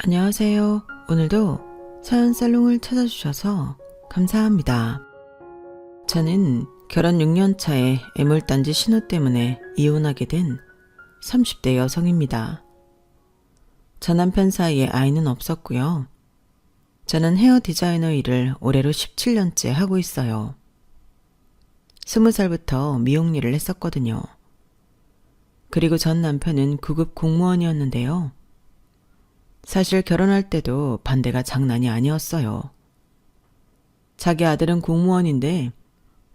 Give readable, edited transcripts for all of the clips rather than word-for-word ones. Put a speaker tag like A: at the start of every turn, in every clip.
A: 안녕하세요. 오늘도 사연 살롱을 찾아주셔서 감사합니다. 저는 결혼 6년 차에 애물단지 신호 때문에 이혼하게 된 30대 여성입니다. 저 남편 사이에 아이는 없었고요. 저는 헤어 디자이너 일을 올해로 17년째 하고 있어요. 20살부터 미용 일을 했었거든요. 그리고 전 남편은 9급 공무원이었는데요. 사실 결혼할 때도 반대가 장난이 아니었어요. 자기 아들은 공무원인데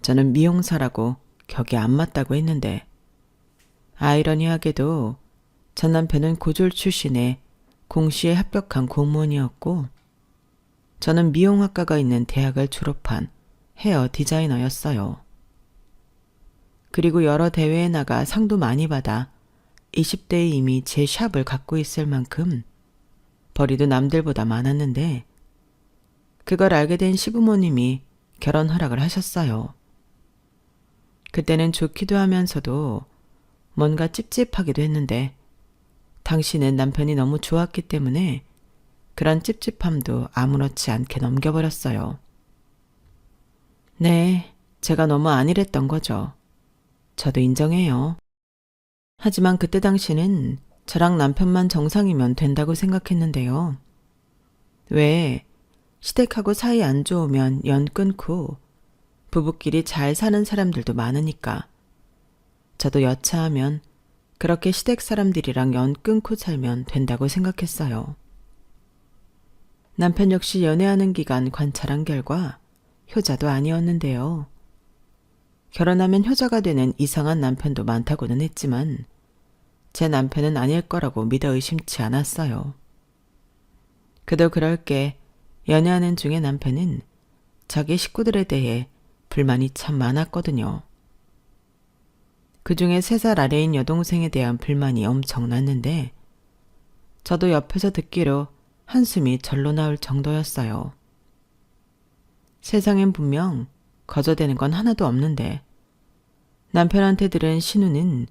A: 저는 미용사라고 격이 안 맞다고 했는데, 아이러니하게도 전 남편은 고졸 출신의 공시에 합격한 공무원이었고 저는 미용학과가 있는 대학을 졸업한 헤어 디자이너였어요. 그리고 여러 대회에 나가 상도 많이 받아 20대에 이미 제 샵을 갖고 있을 만큼 벌이도 남들보다 많았는데, 그걸 알게 된 시부모님이 결혼 허락을 하셨어요. 그때는 좋기도 하면서도 뭔가 찝찝하기도 했는데, 당시는 남편이 너무 좋았기 때문에 그런 찝찝함도 아무렇지 않게 넘겨버렸어요. 네, 제가 너무 안일했던 거죠. 저도 인정해요. 하지만 그때 당시는 저랑 남편만 정상이면 된다고 생각했는데요. 왜 시댁하고 사이 안 좋으면 연 끊고 부부끼리 잘 사는 사람들도 많으니까 저도 여차하면 그렇게 시댁 사람들이랑 연 끊고 살면 된다고 생각했어요. 남편 역시 연애하는 기간 관찰한 결과 효자도 아니었는데요. 결혼하면 효자가 되는 이상한 남편도 많다고는 했지만 제 남편은 아닐 거라고 믿어 의심치 않았어요. 그도 그럴 게 연애하는 중에 남편은 자기 식구들에 대해 불만이 참 많았거든요. 그중에 3살 아래인 여동생에 대한 불만이 엄청났는데 저도 옆에서 듣기로 한숨이 절로 나올 정도였어요. 세상엔 분명 거저대는 건 하나도 없는데 남편한테 들은 신우는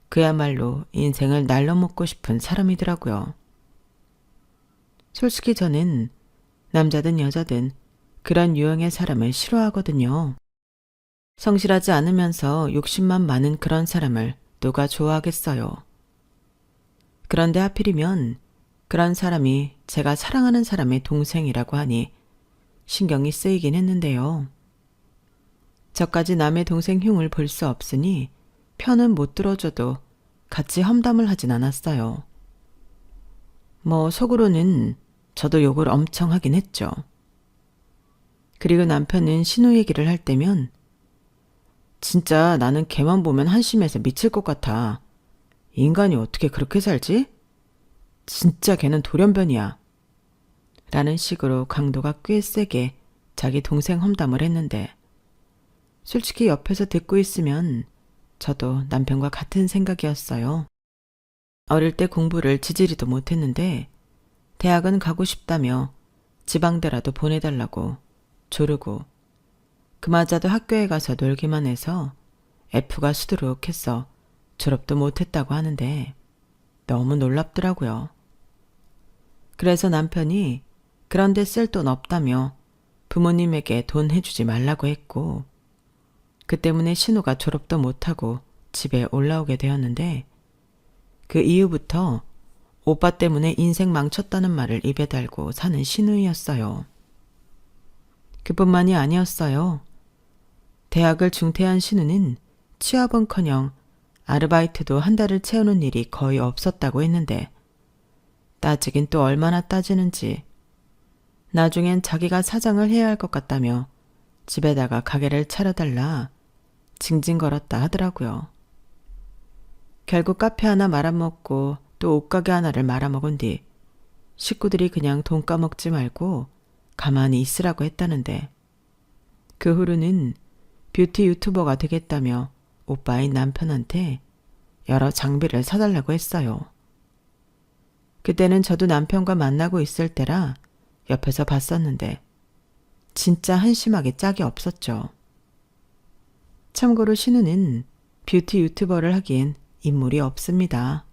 A: 그야말로 인생을 날려먹고 싶은 사람이더라고요. 솔직히 저는 남자든 여자든 그런 유형의 사람을 싫어하거든요. 성실하지 않으면서 욕심만 많은 그런 사람을 누가 좋아하겠어요. 그런데 하필이면 그런 사람이 제가 사랑하는 사람의 동생이라고 하니 신경이 쓰이긴 했는데요. 저까지 남의 동생 흉을 볼 수 없으니 편은 못 들어줘도 같이 험담을 하진 않았어요. 뭐 속으로는 저도 욕을 엄청 하긴 했죠. 그리고 남편은 신우 얘기를 할 때면 진짜 나는 걔만 보면 한심해서 미칠 것 같아. 인간이 어떻게 그렇게 살지? 진짜 걔는 돌연변이야. 라는 식으로 강도가 꽤 세게 자기 동생 험담을 했는데, 솔직히 옆에서 듣고 있으면 저도 남편과 같은 생각이었어요. 어릴 때 공부를 지지리도 못했는데 대학은 가고 싶다며 지방대라도 보내달라고 조르고, 그마저도 학교에 가서 놀기만 해서 F가 수두룩해서 졸업도 못했다고 하는데 너무 놀랍더라고요. 그래서 남편이 그런데 쓸 돈 없다며 부모님에게 돈 해주지 말라고 했고, 그 때문에 신우가 졸업도 못하고 집에 올라오게 되었는데, 그 이후부터 오빠 때문에 인생 망쳤다는 말을 입에 달고 사는 신우이였어요. 그뿐만이 아니었어요. 대학을 중퇴한 신우는 취업은커녕 아르바이트도 한 달을 채우는 일이 거의 없었다고 했는데, 따지긴 또 얼마나 따지는지 나중엔 자기가 사장을 해야 할 것 같다며 집에다가 가게를 차려달라 징징거렸다 하더라고요. 결국 카페 하나 말아먹고 또 옷가게 하나를 말아먹은 뒤 식구들이 그냥 돈 까먹지 말고 가만히 있으라고 했다는데, 그 후로는 뷰티 유튜버가 되겠다며 오빠인 남편한테 여러 장비를 사달라고 했어요. 그때는 저도 남편과 만나고 있을 때라 옆에서 봤었는데 진짜 한심하게 짝이 없었죠. 참고로 신우는 뷰티 유튜버를 하기엔 인물이 없습니다.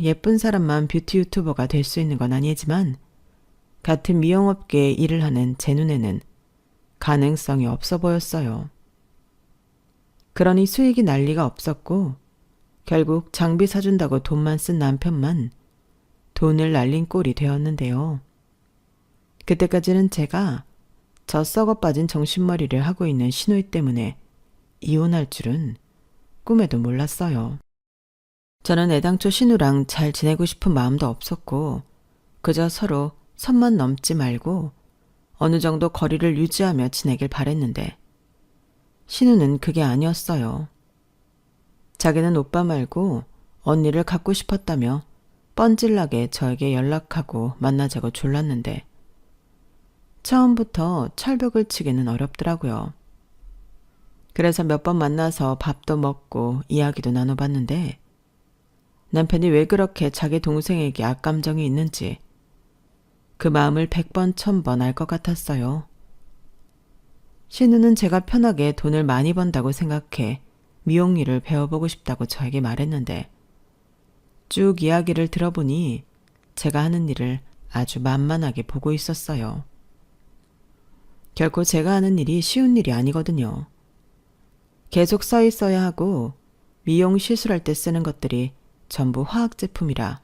A: 예쁜 사람만 뷰티 유튜버가 될 수 있는 건 아니지만 같은 미용업계에 일을 하는 제 눈에는 가능성이 없어 보였어요. 그러니 수익이 날 리가 없었고 결국 장비 사준다고 돈만 쓴 남편만 돈을 날린 꼴이 되었는데요. 그때까지는 제가 저 썩어 빠진 정신머리를 하고 있는 신우이 때문에 이혼할 줄은 꿈에도 몰랐어요. 저는 애당초 신우랑 잘 지내고 싶은 마음도 없었고 그저 서로 선만 넘지 말고 어느 정도 거리를 유지하며 지내길 바랬는데 신우는 그게 아니었어요. 자기는 오빠 말고 언니를 갖고 싶었다며 뻔질나게 저에게 연락하고 만나자고 졸랐는데 처음부터 철벽을 치기는 어렵더라고요. 그래서 몇 번 만나서 밥도 먹고 이야기도 나눠봤는데 남편이 왜 그렇게 자기 동생에게 악감정이 있는지 그 마음을 100번 1000번 알 것 같았어요. 신우는 제가 편하게 돈을 많이 번다고 생각해 미용 일을 배워보고 싶다고 저에게 말했는데 쭉 이야기를 들어보니 제가 하는 일을 아주 만만하게 보고 있었어요. 결코 제가 하는 일이 쉬운 일이 아니거든요. 계속 써 있어야 하고 미용 시술할 때 쓰는 것들이 전부 화학 제품이라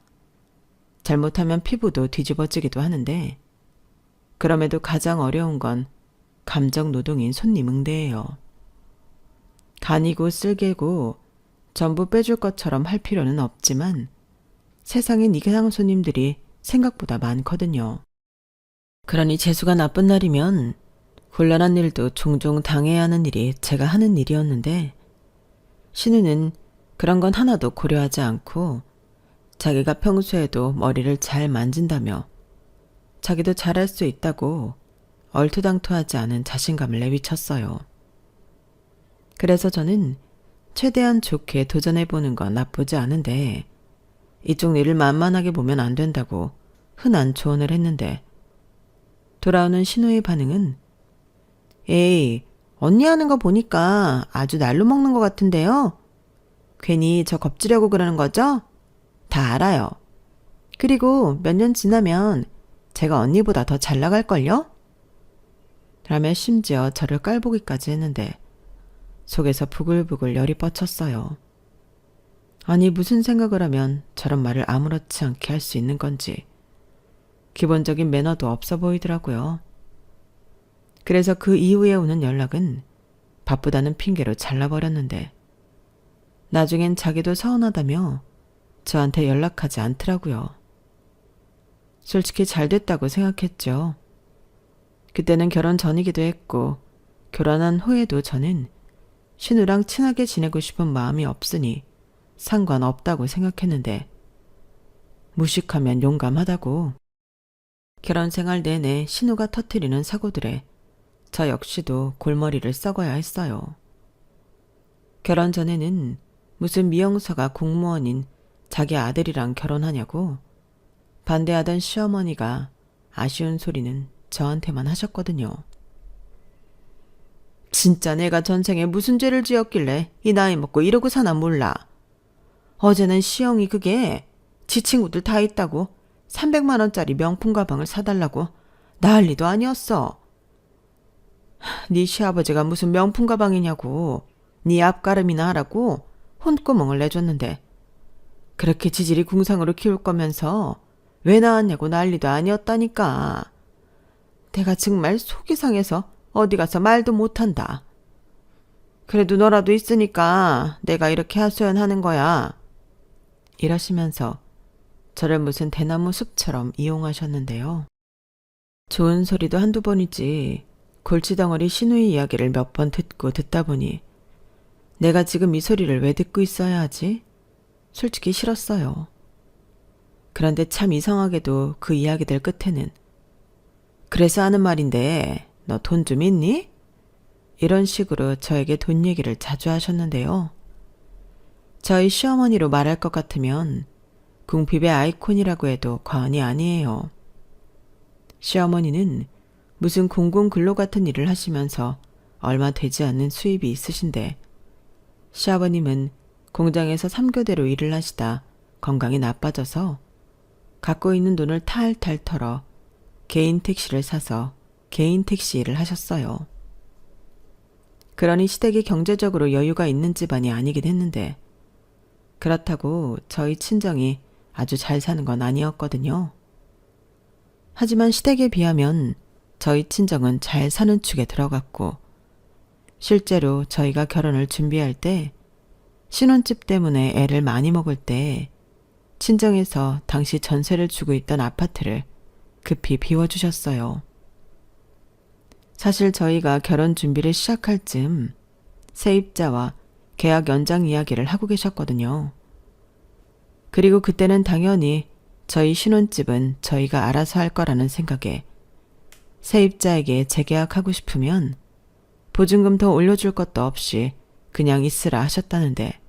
A: 잘못하면 피부도 뒤집어지기도 하는데 그럼에도 가장 어려운 건 감정 노동인 손님 응대예요. 간이고 쓸개고 전부 빼줄 것처럼 할 필요는 없지만 세상엔 이상 손님들이 생각보다 많거든요. 그러니 재수가 나쁜 날이면 곤란한 일도 종종 당해야 하는 일이 제가 하는 일이었는데 신우는 그런 건 하나도 고려하지 않고 자기가 평소에도 머리를 잘 만진다며 자기도 잘할 수 있다고 얼토당토하지 않은 자신감을 내비쳤어요. 그래서 저는 최대한 좋게 도전해보는 건 나쁘지 않은데 이쪽 일을 만만하게 보면 안 된다고 흔한 조언을 했는데 돌아오는 신우의 반응은 에이, 언니 하는 거 보니까 아주 날로 먹는 것 같은데요? 괜히 저 겁주려고 그러는 거죠? 다 알아요. 그리고 몇 년 지나면 제가 언니보다 더 잘 나갈걸요? 라며 심지어 저를 깔보기까지 했는데 속에서 부글부글 열이 뻗쳤어요. 아니 무슨 생각을 하면 저런 말을 아무렇지 않게 할 수 있는 건지 기본적인 매너도 없어 보이더라고요. 그래서 그 이후에 오는 연락은 바쁘다는 핑계로 잘라버렸는데 나중엔 자기도 서운하다며 저한테 연락하지 않더라고요. 솔직히 잘 됐다고 생각했죠. 그때는 결혼 전이기도 했고 결혼한 후에도 저는 신우랑 친하게 지내고 싶은 마음이 없으니 상관없다고 생각했는데 무식하면 용감하다고. 결혼 생활 내내 신우가 터뜨리는 사고들에 저 역시도 골머리를 썩어야 했어요. 결혼 전에는 무슨 미용사가 공무원인 자기 아들이랑 결혼하냐고 반대하던 시어머니가 아쉬운 소리는 저한테만 하셨거든요. 진짜 내가 전생에 무슨 죄를 지었길래 이 나이 먹고 이러고 사나 몰라. 어제는 시영이 그게 지 친구들 다 있다고 300만 원짜리 명품 가방을 사달라고 난리도 아니었어. 네 시아버지가 무슨 명품 가방이냐고 네 앞가름이나 하라고 혼구멍을 내줬는데 그렇게 지질이 궁상으로 키울 거면서 왜 나왔냐고 난리도 아니었다니까. 내가 정말 속이 상해서 어디 가서 말도 못한다. 그래도 너라도 있으니까 내가 이렇게 하소연하는 거야. 이러시면서 저를 무슨 대나무 숲처럼 이용하셨는데요. 좋은 소리도 한두 번이지 골치덩어리 신우의 이야기를 몇 번 듣고 듣다 보니 내가 지금 이 소리를 왜 듣고 있어야 하지? 솔직히 싫었어요. 그런데 참 이상하게도 그 이야기들 끝에는 그래서 하는 말인데 너 돈 좀 있니? 이런 식으로 저에게 돈 얘기를 자주 하셨는데요. 저희 시어머니로 말할 것 같으면 궁핍의 아이콘이라고 해도 과언이 아니에요. 시어머니는 무슨 공공근로 같은 일을 하시면서 얼마 되지 않는 수입이 있으신데 시아버님은 공장에서 3교대로 일을 하시다 건강이 나빠져서 갖고 있는 돈을 탈탈 털어 개인 택시를 사서 개인 택시 일을 하셨어요. 그러니 시댁이 경제적으로 여유가 있는 집안이 아니긴 했는데 그렇다고 저희 친정이 아주 잘 사는 건 아니었거든요. 하지만 시댁에 비하면 저희 친정은 잘 사는 축에 들어갔고 실제로 저희가 결혼을 준비할 때 신혼집 때문에 애를 많이 먹을 때 친정에서 당시 전세를 주고 있던 아파트를 급히 비워주셨어요. 사실 저희가 결혼 준비를 시작할 즈음 세입자와 계약 연장 이야기를 하고 계셨거든요. 그리고 그때는 당연히 저희 신혼집은 저희가 알아서 할 거라는 생각에 세입자에게 재계약하고 싶으면 보증금 더 올려줄 것도 없이 그냥 있으라 하셨다는데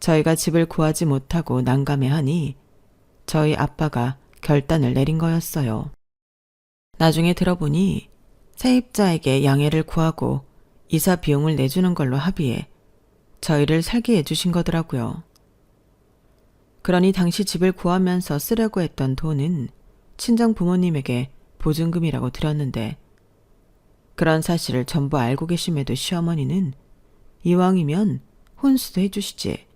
A: 저희가 집을 구하지 못하고 난감해하니 저희 아빠가 결단을 내린 거였어요. 나중에 들어보니 세입자에게 양해를 구하고 이사 비용을 내주는 걸로 합의해 저희를 살게 해주신 거더라고요. 그러니 당시 집을 구하면서 쓰려고 했던 돈은 친정 부모님에게 보증금이라고 드렸는데 그런 사실을 전부 알고 계심에도 시어머니는 이왕이면 혼수도 해주시지.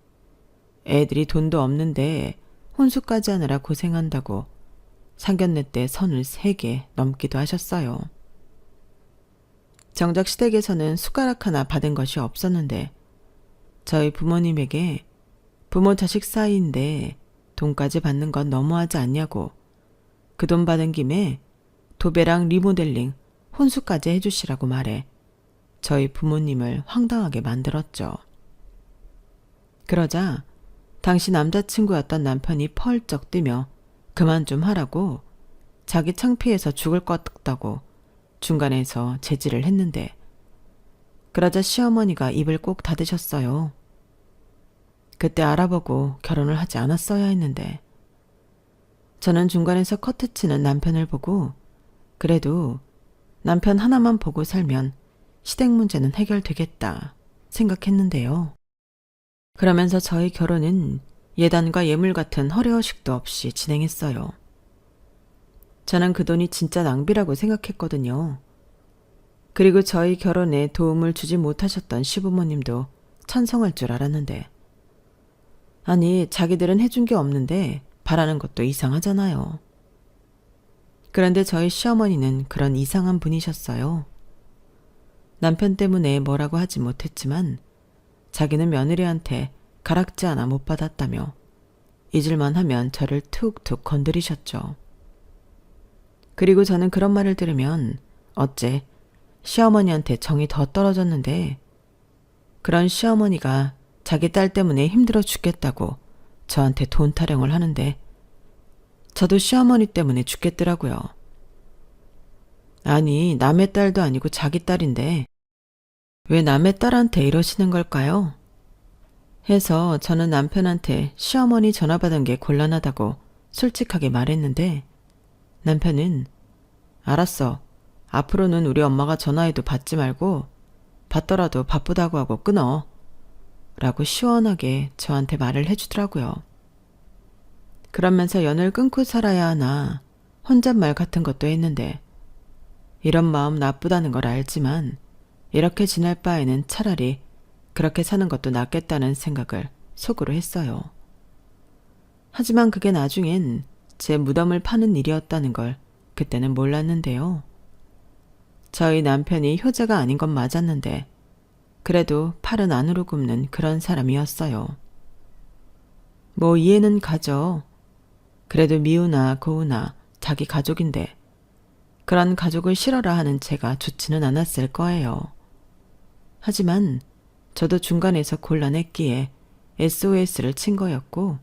A: 애들이 돈도 없는데 혼수까지 하느라 고생한다고 상견례 때 선을 3개 넘기도 하셨어요. 정작 시댁에서는 숟가락 하나 받은 것이 없었는데 저희 부모님에게 부모 자식 사이인데 돈까지 받는 건 너무하지 않냐고 그 돈 받은 김에 도배랑 리모델링 혼수까지 해주시라고 말해 저희 부모님을 황당하게 만들었죠. 그러자 당시 남자친구였던 남편이 펄쩍 뛰며 그만 좀 하라고 자기 창피해서 죽을 것 같다고 중간에서 제지를 했는데 그러자 시어머니가 입을 꼭 닫으셨어요. 그때 알아보고 결혼을 하지 않았어야 했는데 저는 중간에서 커트치는 남편을 보고 그래도 남편 하나만 보고 살면 시댁 문제는 해결되겠다 생각했는데요. 그러면서 저희 결혼은 예단과 예물 같은 허례허식도 없이 진행했어요. 저는 그 돈이 진짜 낭비라고 생각했거든요. 그리고 저희 결혼에 도움을 주지 못하셨던 시부모님도 찬성할 줄 알았는데 아니 자기들은 해준 게 없는데 바라는 것도 이상하잖아요. 그런데 저희 시어머니는 그런 이상한 분이셨어요. 남편 때문에 뭐라고 하지 못했지만 자기는 며느리한테 가락지 하나 못 받았다며 잊을만 하면 저를 툭툭 건드리셨죠. 그리고 저는 그런 말을 들으면 어째 시어머니한테 정이 더 떨어졌는데 그런 시어머니가 자기 딸 때문에 힘들어 죽겠다고 저한테 돈 타령을 하는데 저도 시어머니 때문에 죽겠더라고요. 아니 남의 딸도 아니고 자기 딸인데 왜 남의 딸한테 이러시는 걸까요? 해서 저는 남편한테 시어머니 전화 받은 게 곤란하다고 솔직하게 말했는데 남편은 알았어. 앞으로는 우리 엄마가 전화해도 받지 말고 받더라도 바쁘다고 하고 끊어. 라고 시원하게 저한테 말을 해주더라고요. 그러면서 연을 끊고 살아야 하나 혼잣말 같은 것도 했는데 이런 마음 나쁘다는 걸 알지만 이렇게 지낼 바에는 차라리 그렇게 사는 것도 낫겠다는 생각을 속으로 했어요. 하지만 그게 나중엔 제 무덤을 파는 일이었다는 걸 그때는 몰랐는데요. 저희 남편이 효자가 아닌 건 맞았는데 그래도 팔은 안으로 굽는 그런 사람이었어요. 뭐 이해는 가죠. 그래도 미우나 고우나 자기 가족인데 그런 가족을 싫어라 하는 제가 좋지는 않았을 거예요. 하지만 저도 중간에서 곤란했기에 SOS를 친 거였고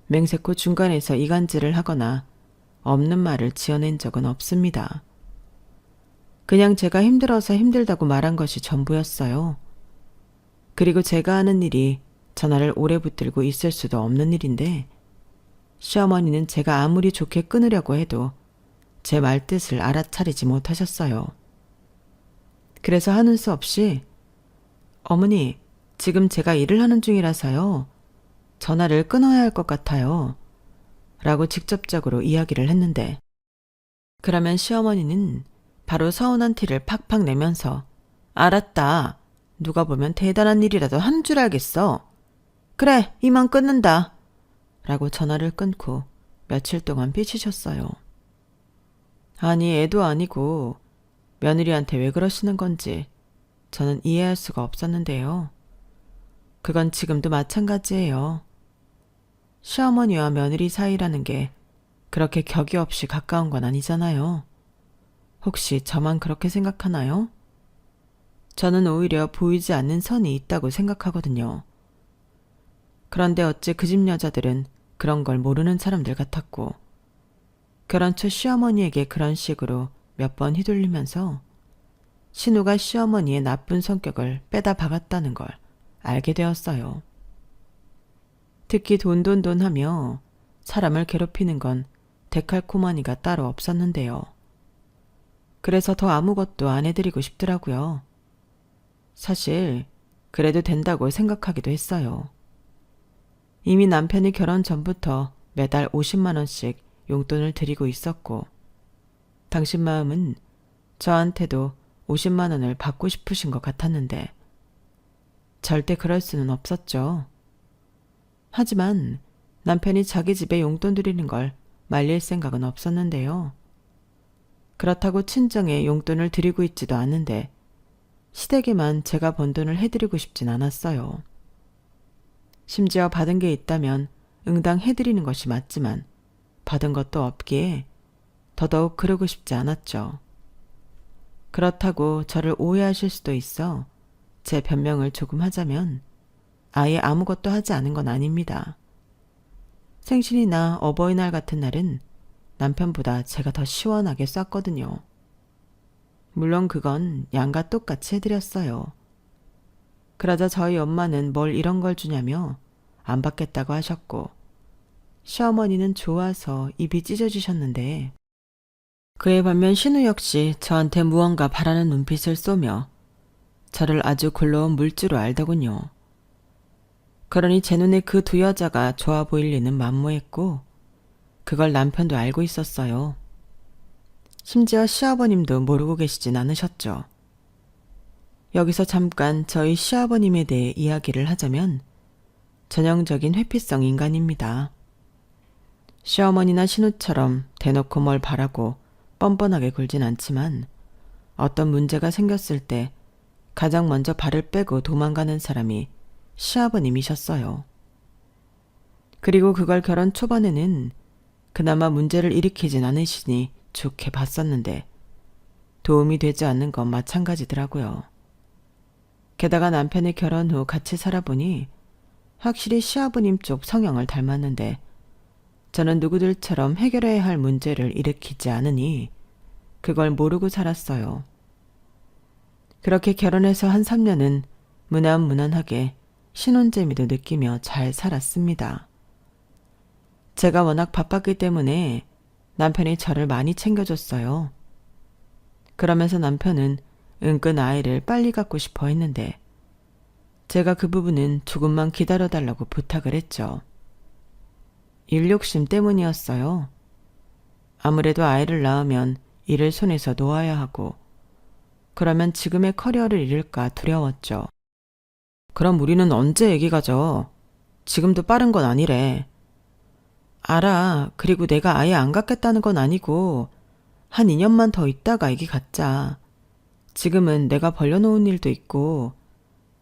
A: 맹세코 중간에서 이간질을 하거나 없는 말을 지어낸 적은 없습니다. 그냥 제가 힘들어서 힘들다고 말한 것이 전부였어요. 그리고 제가 하는 일이 전화를 오래 붙들고 있을 수도 없는 일인데 시어머니는 제가 아무리 좋게 끊으려고 해도 제 말뜻을 알아차리지 못하셨어요. 그래서 하는 수 없이 어머니, 지금 제가 일을 하는 중이라서요. 전화를 끊어야 할 것 같아요. 라고 직접적으로 이야기를 했는데, 그러면 시어머니는 바로 서운한 티를 팍팍 내면서 알았다. 누가 보면 대단한 일이라도 한 줄 알겠어. 그래, 이만 끊는다. 라고 전화를 끊고 며칠 동안 삐치셨어요. 아니, 애도 아니고 며느리한테 왜 그러시는 건지 저는 이해할 수가 없었는데요. 그건 지금도 마찬가지예요. 시어머니와 며느리 사이라는 게 그렇게 격이 없이 가까운 건 아니잖아요. 혹시 저만 그렇게 생각하나요? 저는 오히려 보이지 않는 선이 있다고 생각하거든요. 그런데 어째 그 집 여자들은 그런 걸 모르는 사람들 같았고, 결혼 초 시어머니에게 그런 식으로 몇 번 휘둘리면서 신우가 시어머니의 나쁜 성격을 빼다 박았다는 걸 알게 되었어요. 특히 돈돈돈 하며 사람을 괴롭히는 건 데칼코마니가 따로 없었는데요. 그래서 더 아무것도 안 해드리고 싶더라고요. 사실 그래도 된다고 생각하기도 했어요. 이미 남편이 결혼 전부터 매달 50만 원씩 용돈을 드리고 있었고, 당신 마음은 저한테도 50만 원을 받고 싶으신 것 같았는데 절대 그럴 수는 없었죠. 하지만 남편이 자기 집에 용돈 드리는 걸 말릴 생각은 없었는데요. 그렇다고 친정에 용돈을 드리고 있지도 않은데 시댁에만 제가 번 돈을 해드리고 싶진 않았어요. 심지어 받은 게 있다면 응당 해드리는 것이 맞지만 받은 것도 없기에 더더욱 그러고 싶지 않았죠. 그렇다고 저를 오해하실 수도 있어 제 변명을 조금 하자면 아예 아무것도 하지 않은 건 아닙니다. 생신이나 어버이날 같은 날은 남편보다 제가 더 시원하게 쐈거든요. 물론 그건 양과 똑같이 해드렸어요. 그러자 저희 엄마는 뭘 이런 걸 주냐며 안 받겠다고 하셨고, 시어머니는 좋아서 입이 찢어지셨는데, 그에 반면 신우 역시 저한테 무언가 바라는 눈빛을 쏘며 저를 아주 굴러온 물주로 알더군요. 그러니 제 눈에 그 두 여자가 좋아 보일 리는 만무했고, 그걸 남편도 알고 있었어요. 심지어 시아버님도 모르고 계시진 않으셨죠. 여기서 잠깐 저희 시아버님에 대해 이야기를 하자면 전형적인 회피성 인간입니다. 시어머니나 신우처럼 대놓고 뭘 바라고 뻔뻔하게 굴진 않지만 어떤 문제가 생겼을 때 가장 먼저 발을 빼고 도망가는 사람이 시아버님이셨어요. 그리고 그걸 결혼 초반에는 그나마 문제를 일으키진 않으시니 좋게 봤었는데 도움이 되지 않는 건 마찬가지더라고요. 게다가 남편이 결혼 후 같이 살아보니 확실히 시아버님 쪽 성향을 닮았는데 저는 누구들처럼 해결해야 할 문제를 일으키지 않으니 그걸 모르고 살았어요. 그렇게 결혼해서 한 3년은 무난무난하게 신혼재미도 느끼며 잘 살았습니다. 제가 워낙 바빴기 때문에 남편이 저를 많이 챙겨줬어요. 그러면서 남편은 은근 아이를 빨리 갖고 싶어 했는데 제가 그 부분은 조금만 기다려달라고 부탁을 했죠. 일 욕심 때문이었어요. 아무래도 아이를 낳으면 일을 손에서 놓아야 하고 그러면 지금의 커리어를 잃을까 두려웠죠. 그럼 우리는 언제 애기 가져? 지금도 빠른 건 아니래. 알아. 그리고 내가 아예 안 갖겠다는 건 아니고 한 2년만 더 있다가 애기 갖자. 지금은 내가 벌려놓은 일도 있고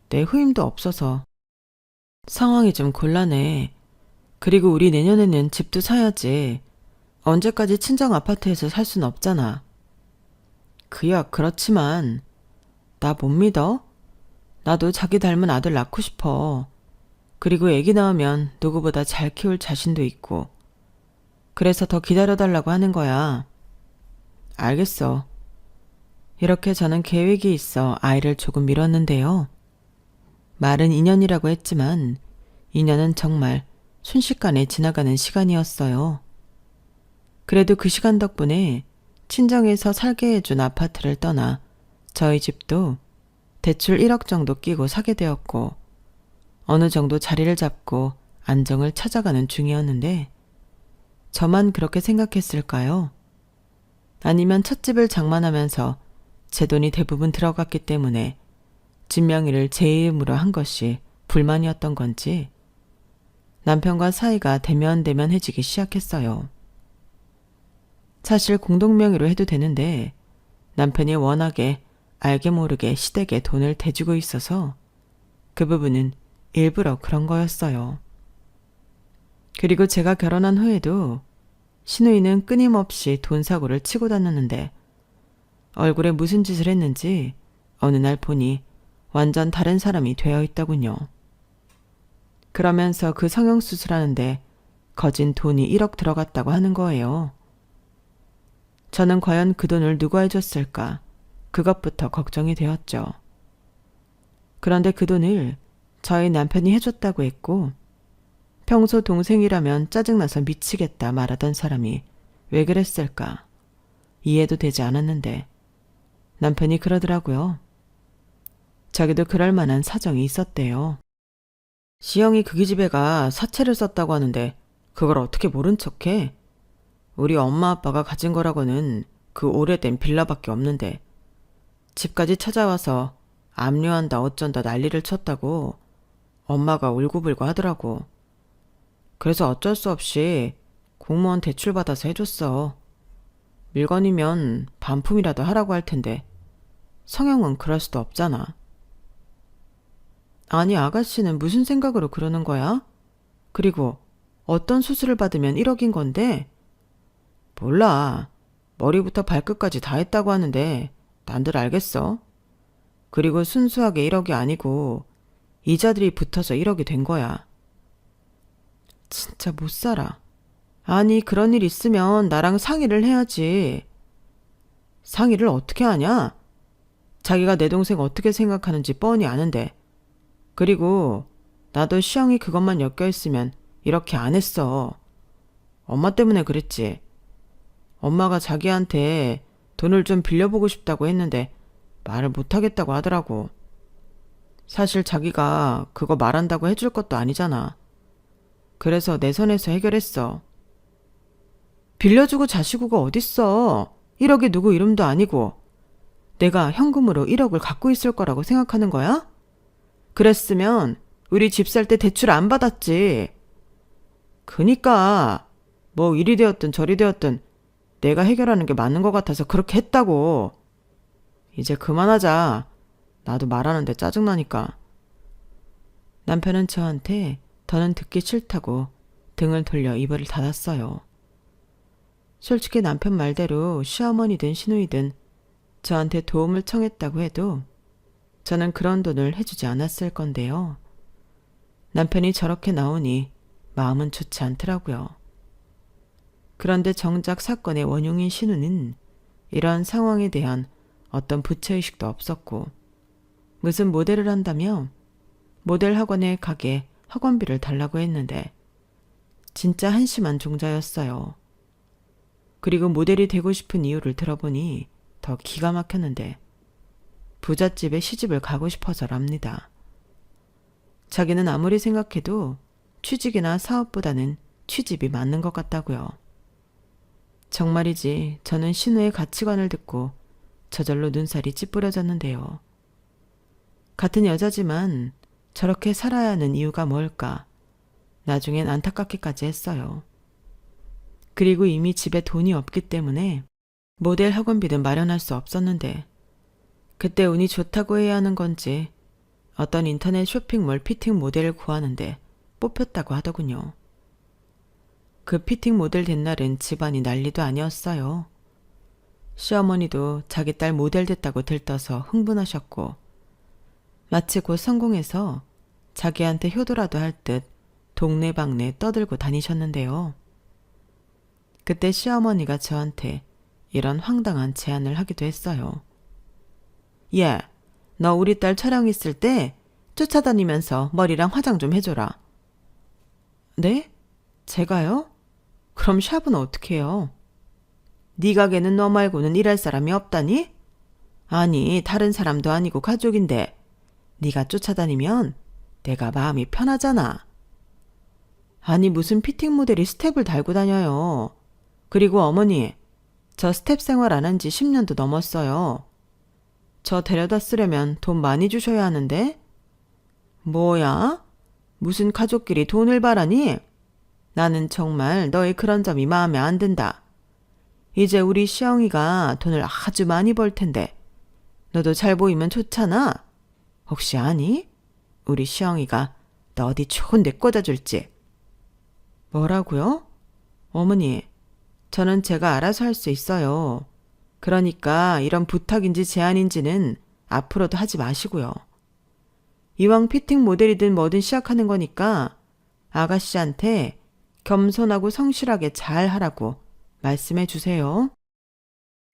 A: 내 후임도 없어서 상황이 좀 곤란해. 그리고 우리 내년에는 집도 사야지. 언제까지 친정 아파트에서 살 순 없잖아. 그야 그렇지만 나 못 믿어? 나도 자기 닮은 아들 낳고 싶어. 그리고 애기 낳으면 누구보다 잘 키울 자신도 있고. 그래서 더 기다려달라고 하는 거야. 알겠어. 이렇게 저는 계획이 있어 아이를 조금 미뤘는데요. 말은 2년이라고 했지만 2년은 정말 순식간에 지나가는 시간이었어요. 그래도 그 시간 덕분에 친정에서 살게 해준 아파트를 떠나 저희 집도 대출 1억 정도 끼고 사게 되었고 어느 정도 자리를 잡고 안정을 찾아가는 중이었는데 저만 그렇게 생각했을까요? 아니면 찻집을 장만하면서 제 돈이 대부분 들어갔기 때문에 집 명의를 제 이름으로 한 것이 불만이었던 건지 남편과 사이가 대면대면해지기 시작했어요. 사실 공동명의로 해도 되는데 남편이 워낙에 알게 모르게 시댁에 돈을 대주고 있어서 그 부분은 일부러 그런 거였어요. 그리고 제가 결혼한 후에도 시누이는 끊임없이 돈 사고를 치고 다녔는데 얼굴에 무슨 짓을 했는지 어느 날 보니 완전 다른 사람이 되어 있더군요. 그러면서 그 성형수술하는데 거진 돈이 1억 들어갔다고 하는 거예요. 저는 과연 그 돈을 누가 해줬을까? 그것부터 걱정이 되었죠. 그런데 그 돈을 저희 남편이 해줬다고 했고 평소 동생이라면 짜증나서 미치겠다 말하던 사람이 왜 그랬을까? 이해도 되지 않았는데 남편이 그러더라고요. 자기도 그럴 만한 사정이 있었대요. 시영이 그 기집애가 사채를 썼다고 하는데 그걸 어떻게 모른 척해? 우리 엄마 아빠가 가진 거라고는 그 오래된 빌라밖에 없는데 집까지 찾아와서 압류한다 어쩐다 난리를 쳤다고 엄마가 울고불고 하더라고. 그래서 어쩔 수 없이 공무원 대출 받아서 해줬어. 밀건이면 반품이라도 하라고 할 텐데 성형은 그럴 수도 없잖아. 아니 아가씨는 무슨 생각으로 그러는 거야? 그리고 어떤 수술을 받으면 1억인 건데? 몰라. 머리부터 발끝까지 다 했다고 하는데 난들 알겠어. 그리고 순수하게 1억이 아니고 이자들이 붙어서 1억이 된 거야. 진짜 못 살아. 아니 그런 일 있으면 나랑 상의를 해야지. 상의를 어떻게 하냐? 자기가 내 동생 어떻게 생각하는지 뻔히 아는데. 그리고 나도 시영이 그것만 엮여있으면 이렇게 안 했어. 엄마 때문에 그랬지. 엄마가 자기한테 돈을 좀 빌려보고 싶다고 했는데 말을 못하겠다고 하더라고. 사실 자기가 그거 말한다고 해줄 것도 아니잖아. 그래서 내 선에서 해결했어. 빌려주고 자시고가 어딨어. 1억이 누구 이름도 아니고. 내가 현금으로 1억을 갖고 있을 거라고 생각하는 거야? 그랬으면 우리 집 살 때 대출 안 받았지. 그니까 뭐 이리 되었든 저리 되었든 내가 해결하는 게 맞는 것 같아서 그렇게 했다고. 이제 그만하자. 나도 말하는데 짜증나니까. 남편은 저한테 더는 듣기 싫다고 등을 돌려 이불을 닫았어요. 솔직히 남편 말대로 시어머니든 시누이든 저한테 도움을 청했다고 해도 저는 그런 돈을 해주지 않았을 건데요. 남편이 저렇게 나오니 마음은 좋지 않더라고요. 그런데 정작 사건의 원흉인 신우는 이런 상황에 대한 어떤 부채의식도 없었고 무슨 모델을 한다며 모델 학원에 가게 학원비를 달라고 했는데 진짜 한심한 종자였어요. 그리고 모델이 되고 싶은 이유를 들어보니 더 기가 막혔는데 부잣집에 시집을 가고 싶어서랍니다. 자기는 아무리 생각해도 취직이나 사업보다는 취집이 맞는 것 같다고요. 정말이지 저는 신우의 가치관을 듣고 저절로 눈살이 찌푸려졌는데요. 같은 여자지만 저렇게 살아야 하는 이유가 뭘까? 나중엔 안타깝기까지 했어요. 그리고 이미 집에 돈이 없기 때문에 모델 학원비는 마련할 수 없었는데 그때 운이 좋다고 해야 하는 건지 어떤 인터넷 쇼핑몰 피팅 모델을 구하는데 뽑혔다고 하더군요. 그 피팅 모델 된 날은 집안이 난리도 아니었어요. 시어머니도 자기 딸 모델 됐다고 들떠서 흥분하셨고 마치 곧 성공해서 자기한테 효도라도 할 듯 동네방네 떠들고 다니셨는데요. 그때 시어머니가 저한테 이런 황당한 제안을 하기도 했어요. 야, 너 우리 딸 촬영 있을 때 쫓아다니면서 머리랑 화장 좀 해줘라. 네? 제가요? 그럼 샵은 어떻게 해요? 네 가게는 너 말고는 일할 사람이 없다니? 아니, 다른 사람도 아니고 가족인데 네가 쫓아다니면 내가 마음이 편하잖아. 아니, 무슨 피팅 모델이 스텝을 달고 다녀요. 그리고 어머니, 저 스텝 생활 안 한 지 10년도 넘었어요. 저 데려다 쓰려면 돈 많이 주셔야 하는데? 뭐야? 무슨 가족끼리 돈을 바라니? 나는 정말 너의 그런 점이 마음에 안 든다. 이제 우리 시영이가 돈을 아주 많이 벌 텐데 너도 잘 보이면 좋잖아. 혹시 아니? 우리 시영이가 너 어디 좋은 데 꽂아줄지. 뭐라고요? 어머니, 저는 제가 알아서 할 수 있어요. 그러니까 이런 부탁인지 제안인지는 앞으로도 하지 마시고요. 이왕 피팅 모델이든 뭐든 시작하는 거니까 아가씨한테 겸손하고 성실하게 잘 하라고 말씀해 주세요.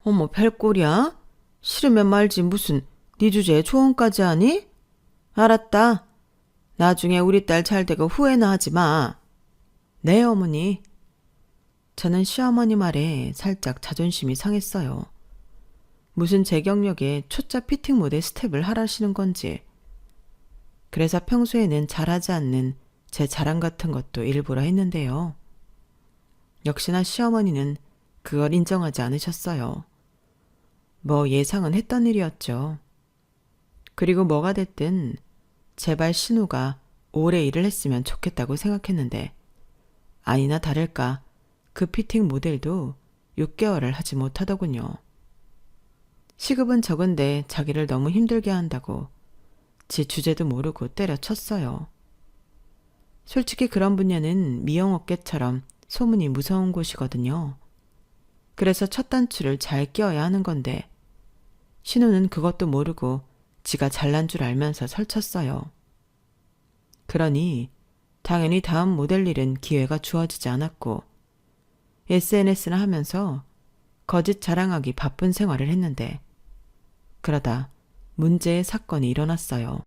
A: 어머, 별꼴이야? 싫으면 말지 무슨 네 주제에 조언까지 하니? 알았다. 나중에 우리 딸 잘 되고 후회나 하지 마. 네, 어머니. 저는 시어머니 말에 살짝 자존심이 상했어요. 무슨 제 경력에 초짜 피팅 모델 스텝을 하라시는 건지. 그래서 평소에는 잘하지 않는 제 자랑 같은 것도 일부러 했는데요. 역시나 시어머니는 그걸 인정하지 않으셨어요. 뭐 예상은 했던 일이었죠. 그리고 뭐가 됐든 제발 신우가 오래 일을 했으면 좋겠다고 생각했는데 아니나 다를까 그 피팅 모델도 6개월을 하지 못하더군요. 시급은 적은데 자기를 너무 힘들게 한다고 지 주제도 모르고 때려쳤어요. 솔직히 그런 분야는 미용업계처럼 소문이 무서운 곳이거든요. 그래서 첫 단추를 잘 끼워야 하는 건데 신우는 그것도 모르고 지가 잘난 줄 알면서 설쳤어요. 그러니 당연히 다음 모델 일은 기회가 주어지지 않았고 SNS나 하면서 거짓 자랑하기 바쁜 생활을 했는데 그러다 문제의 사건이 일어났어요.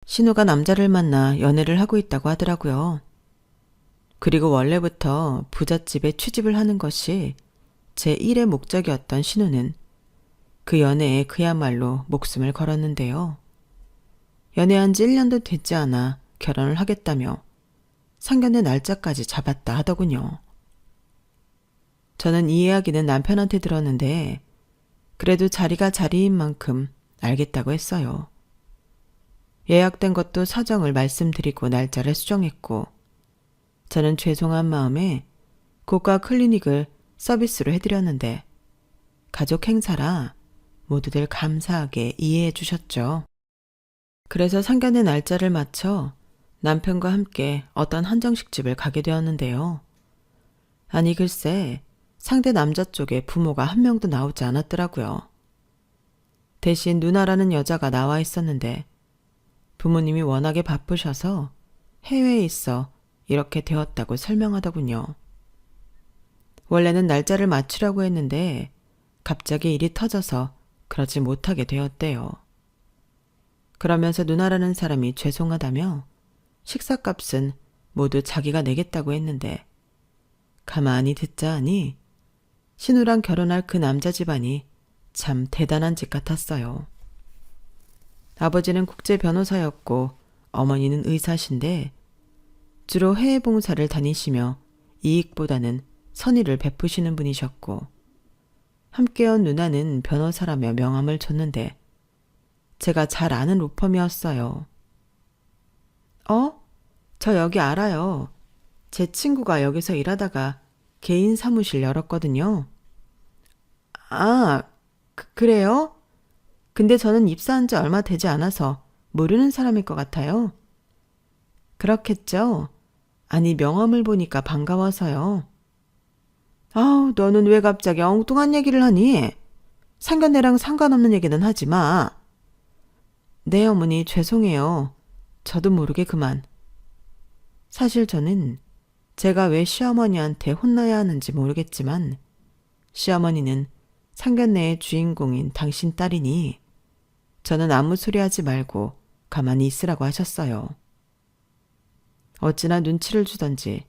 A: 신우가 남자를 만나 연애를 하고 있다고 하더라고요. 그리고 원래부터 부잣집에 취직을 하는 것이 제 1의 목적이었던 신우는 그 연애에 그야말로 목숨을 걸었는데요. 연애한 지 1년도 되지 않아 결혼을 하겠다며 상견례 날짜까지 잡았다 하더군요. 저는 이 이야기는 남편한테 들었는데 그래도 자리가 자리인 만큼 알겠다고 했어요. 예약된 것도 사정을 말씀드리고 날짜를 수정했고 저는 죄송한 마음에 고가 클리닉을 서비스로 해드렸는데 가족 행사라 모두들 감사하게 이해해 주셨죠. 그래서 상견례 날짜를 맞춰 남편과 함께 어떤 한정식 집을 가게 되었는데요. 아니 글쎄 상대 남자 쪽에 부모가 한 명도 나오지 않았더라고요. 대신 누나라는 여자가 나와 있었는데 부모님이 워낙에 바쁘셔서 해외에 있어 이렇게 되었다고 설명하더군요. 원래는 날짜를 맞추려고 했는데 갑자기 일이 터져서 그러지 못하게 되었대요. 그러면서 누나라는 사람이 죄송하다며 식사값은 모두 자기가 내겠다고 했는데 가만히 듣자 하니 신우랑 결혼할 그 남자 집안이 참 대단한 집 같았어요. 아버지는 국제 변호사였고 어머니는 의사신데 주로 해외 봉사를 다니시며 이익보다는 선의를 베푸시는 분이셨고 함께온 누나는 변호사라며 명함을 줬는데 제가 잘 아는 로펌이었어요. 저 여기 알아요. 제 친구가 여기서 일하다가 개인 사무실 열었거든요. 아, 그래요? 근데 저는 입사한 지 얼마 되지 않아서 모르는 사람일 것 같아요. 그렇겠죠? 아니, 명함을 보니까 반가워서요. 아우, 너는 왜 갑자기 엉뚱한 얘기를 하니? 상견례랑 상관없는 얘기는 하지 마. 네, 어머니, 죄송해요. 저도 모르게 그만. 사실 저는 제가 왜 시어머니한테 혼나야 하는지 모르겠지만 시어머니는 상견례의 주인공인 당신 딸이니 저는 아무 소리 하지 말고 가만히 있으라고 하셨어요. 어찌나 눈치를 주던지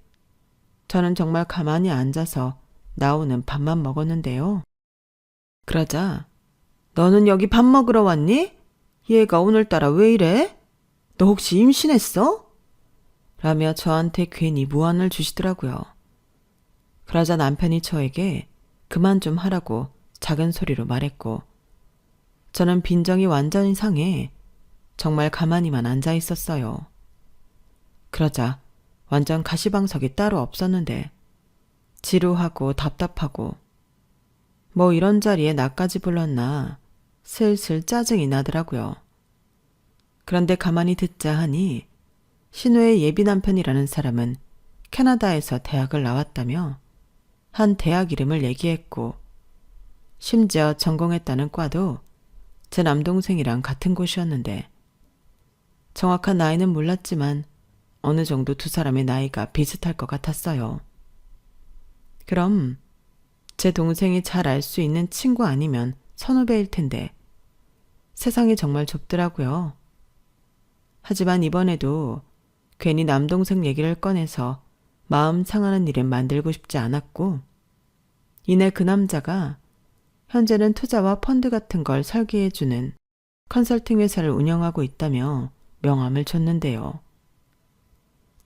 A: 저는 정말 가만히 앉아서 나오는 밥만 먹었는데요. 그러자 너는 여기 밥 먹으러 왔니? 얘가 오늘따라 왜 이래? 너 혹시 임신했어? 라며 저한테 괜히 무안을 주시더라고요. 그러자 남편이 저에게 그만 좀 하라고 작은 소리로 말했고 저는 빈정이 완전히 상해 정말 가만히만 앉아 있었어요. 그러자 완전 가시방석이 따로 없었는데 지루하고 답답하고 뭐 이런 자리에 나까지 불렀나 슬슬 짜증이 나더라고요. 그런데 가만히 듣자 하니 신우의 예비 남편이라는 사람은 캐나다에서 대학을 나왔다며 한 대학 이름을 얘기했고 심지어 전공했다는 과도 제 남동생이랑 같은 곳이었는데 정확한 나이는 몰랐지만 어느 정도 두 사람의 나이가 비슷할 것 같았어요. 그럼 제 동생이 잘 알 수 있는 친구 아니면 선후배일 텐데 세상이 정말 좁더라고요. 하지만 이번에도 괜히 남동생 얘기를 꺼내서 마음 상하는 일을 만들고 싶지 않았고 이내 그 남자가 현재는 투자와 펀드 같은 걸 설계해주는 컨설팅 회사를 운영하고 있다며 명함을 줬는데요.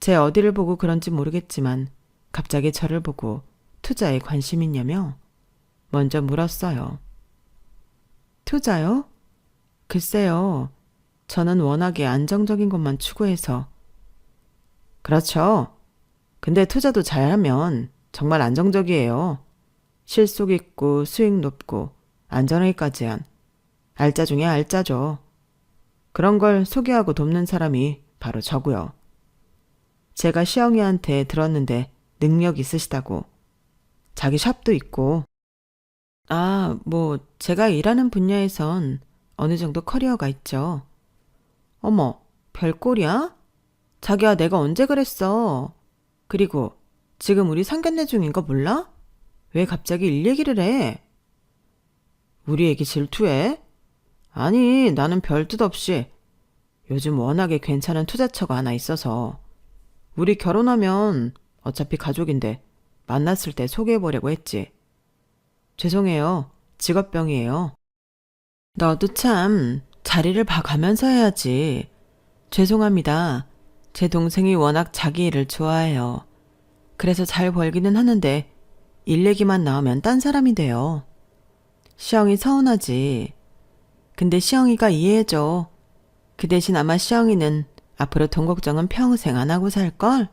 A: 제 어디를 보고 그런지 모르겠지만 갑자기 저를 보고 투자에 관심 있냐며 먼저 물었어요. 투자요? 글쎄요. 저는 워낙에 안정적인 것만 추구해서. 그렇죠. 근데 투자도 잘하면 정말 안정적이에요. 실속 있고 수익 높고 안전하기까지 한 알짜 중에 알짜죠. 그런 걸 소개하고 돕는 사람이 바로 저고요. 제가 시영이한테 들었는데 능력 있으시다고. 자기 샵도 있고. 뭐 제가 일하는 분야에선 어느 정도 커리어가 있죠. 어머, 별꼴이야? 자기야, 내가 언제 그랬어? 그리고 지금 우리 상견례 중인 거 몰라? 왜 갑자기 일 얘기를 해? 우리 애기 질투해? 아니, 나는 별 뜻 없이 요즘 워낙에 괜찮은 투자처가 하나 있어서 우리 결혼하면 어차피 가족인데 만났을 때 소개해보려고 했지. 죄송해요. 직업병이에요. 너도 참 자리를 봐가면서 해야지. 죄송합니다. 제 동생이 워낙 자기 일을 좋아해요. 그래서 잘 벌기는 하는데 일 얘기만 나오면 딴 사람이 돼요. 시영이 서운하지. 근데 시영이가 이해해줘. 그 대신 아마 시영이는 앞으로 돈 걱정은 평생 안 하고 살걸?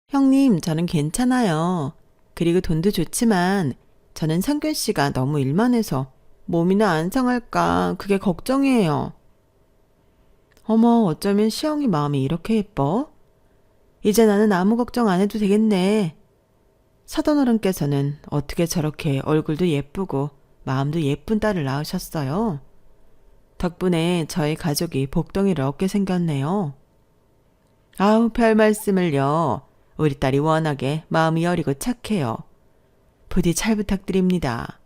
A: 형님, 저는 괜찮아요. 그리고 돈도 좋지만 저는 상균 씨가 너무 일만 해서 몸이나 안 상할까 그게 걱정이에요. 어머, 어쩌면 시영이 마음이 이렇게 예뻐? 이제 나는 아무 걱정 안 해도 되겠네. 사돈어른께서는 어떻게 저렇게 얼굴도 예쁘고 마음도 예쁜 딸을 낳으셨어요? 덕분에 저희 가족이 복덩이를 얻게 생겼네요. 아우, 별 말씀을요. 우리 딸이 워낙에 마음이 여리고 착해요. 부디 잘 부탁드립니다.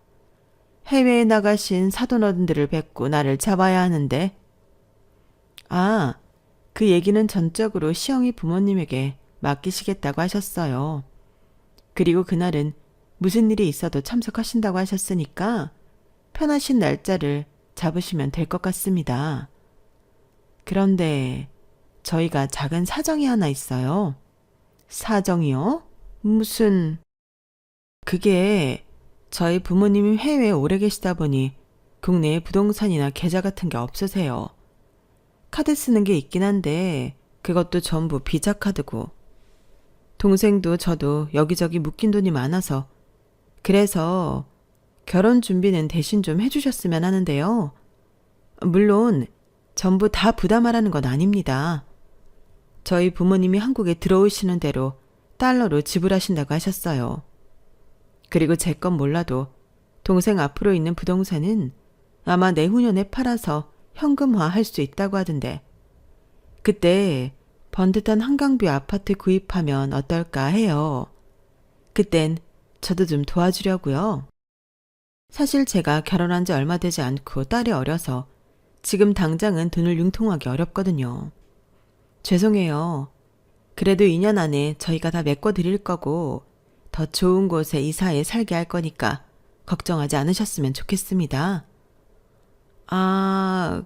A: 해외에 나가신 사돈어른들을 뵙고 나를 잡아야 하는데. 그 얘기는 전적으로 시영이 부모님에게 맡기시겠다고 하셨어요. 그리고 그날은 무슨 일이 있어도 참석하신다고 하셨으니까 편하신 날짜를 잡으시면 될 것 같습니다. 그런데 저희가 작은 사정이 하나 있어요. 사정이요? 무슨... 그게 저희 부모님이 해외에 오래 계시다 보니 국내에 부동산이나 계좌 같은 게 없으세요. 카드 쓰는 게 있긴 한데 그것도 전부 비자 카드고 동생도 저도 여기저기 묶인 돈이 많아서 그래서 결혼 준비는 대신 좀 해주셨으면 하는데요. 물론 전부 다 부담하라는 건 아닙니다. 저희 부모님이 한국에 들어오시는 대로 달러로 지불하신다고 하셨어요. 그리고 제 건 몰라도 동생 앞으로 있는 부동산은 아마 내후년에 팔아서 현금화 할 수 있다고 하던데 그때 번듯한 한강뷰 아파트 구입하면 어떨까 해요. 그땐 저도 좀 도와주려고요. 사실 제가 결혼한 지 얼마 되지 않고 딸이 어려서 지금 당장은 돈을 융통하기 어렵거든요. 죄송해요. 그래도 2년 안에 저희가 다 메꿔드릴 거고 더 좋은 곳에 이사해 살게 할 거니까 걱정하지 않으셨으면 좋겠습니다.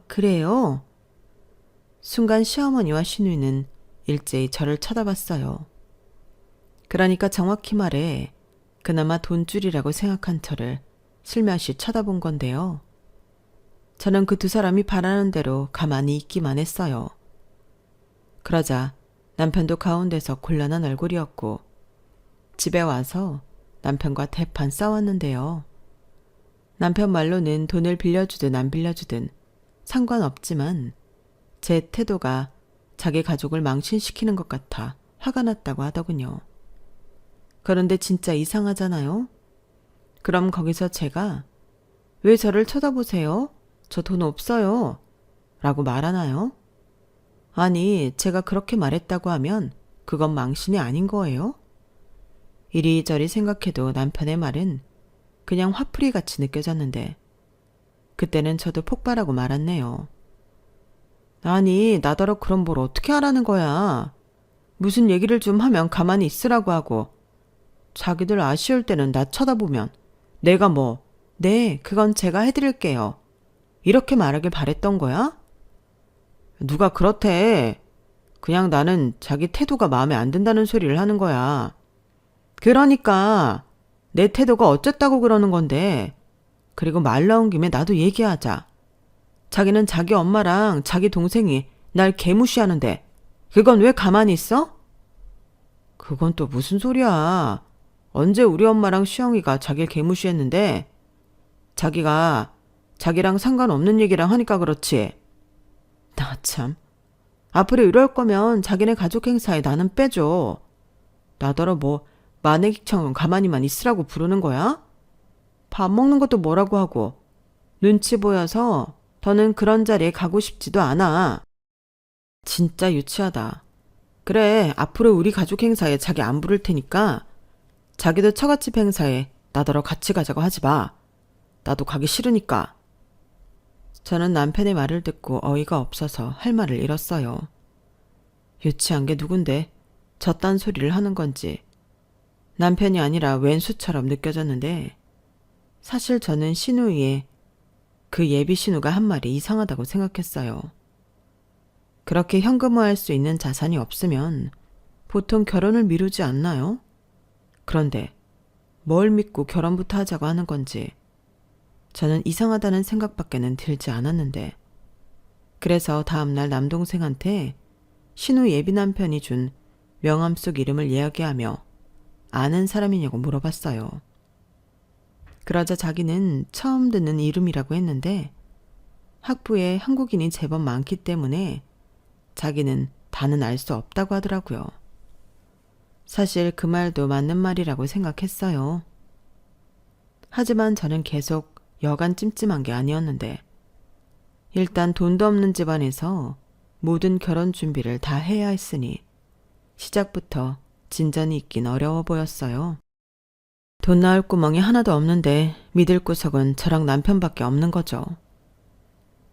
A: 그래요? 순간 시어머니와 시누이는 일제히 저를 쳐다봤어요. 그러니까 정확히 말해 그나마 돈줄이라고 생각한 저를 슬며시 쳐다본 건데요. 저는 그 두 사람이 바라는 대로 가만히 있기만 했어요. 그러자 남편도 가운데서 곤란한 얼굴이었고 집에 와서 남편과 대판 싸웠는데요. 남편 말로는 돈을 빌려주든 안 빌려주든 상관없지만 제 태도가 자기 가족을 망신시키는 것 같아 화가 났다고 하더군요. 그런데 진짜 이상하잖아요? 그럼 거기서 제가 왜 저를 쳐다보세요? 저 돈 없어요. 라고 말하나요? 아니, 제가 그렇게 말했다고 하면 그건 망신이 아닌 거예요? 이리저리 생각해도 남편의 말은 그냥 화풀이 같이 느껴졌는데 그때는 저도 폭발하고 말았네요. 아니, 나더러 그럼 뭘 어떻게 하라는 거야. 무슨 얘기를 좀 하면 가만히 있으라고 하고 자기들 아쉬울 때는 나 쳐다보면 내가 뭐, 네, 그건 제가 해드릴게요. 이렇게 말하길 바랬던 거야? 누가 그렇대. 그냥 나는 자기 태도가 마음에 안 든다는 소리를 하는 거야. 그러니까 내 태도가 어쨌다고 그러는 건데. 그리고 말 나온 김에 나도 얘기하자. 자기는 자기 엄마랑 자기 동생이 날 개무시하는데 그건 왜 가만히 있어? 그건 또 무슨 소리야. 언제 우리 엄마랑 시영이가 자기를 개무시했는데 자기가 자기랑 상관없는 얘기랑 하니까 그렇지. 나 참. 앞으로 이럴 거면 자기네 가족 행사에 나는 빼줘. 나더러 뭐 마네기처럼 가만히만 있으라고 부르는 거야? 밥 먹는 것도 뭐라고 하고 눈치 보여서 더는 그런 자리에 가고 싶지도 않아. 진짜 유치하다. 그래, 앞으로 우리 가족 행사에 자기 안 부를 테니까 자기도 처갓집 행사에 나더러 같이 가자고 하지 마. 나도 가기 싫으니까. 저는 남편의 말을 듣고 어이가 없어서 할 말을 잃었어요. 유치한 게 누군데 저딴 소리를 하는 건지 남편이 아니라 왼수처럼 느껴졌는데 사실 저는 신우이의 그 예비 신우가 한 말이 이상하다고 생각했어요. 그렇게 현금화할 수 있는 자산이 없으면 보통 결혼을 미루지 않나요? 그런데 뭘 믿고 결혼부터 하자고 하는 건지 저는 이상하다는 생각밖에는 들지 않았는데 그래서 다음날 남동생한테 신우 예비 남편이 준 명함 속 이름을 이야기하며 아는 사람이냐고 물어봤어요. 그러자 자기는 처음 듣는 이름이라고 했는데 학부에 한국인이 제법 많기 때문에 자기는 다는 알 수 없다고 하더라고요. 사실 그 말도 맞는 말이라고 생각했어요. 하지만 저는 계속 여간 찜찜한 게 아니었는데 일단 돈도 없는 집안에서 모든 결혼 준비를 다 해야 했으니 시작부터 진전이 있긴 어려워 보였어요. 돈 나올 구멍이 하나도 없는데 믿을 구석은 저랑 남편밖에 없는 거죠.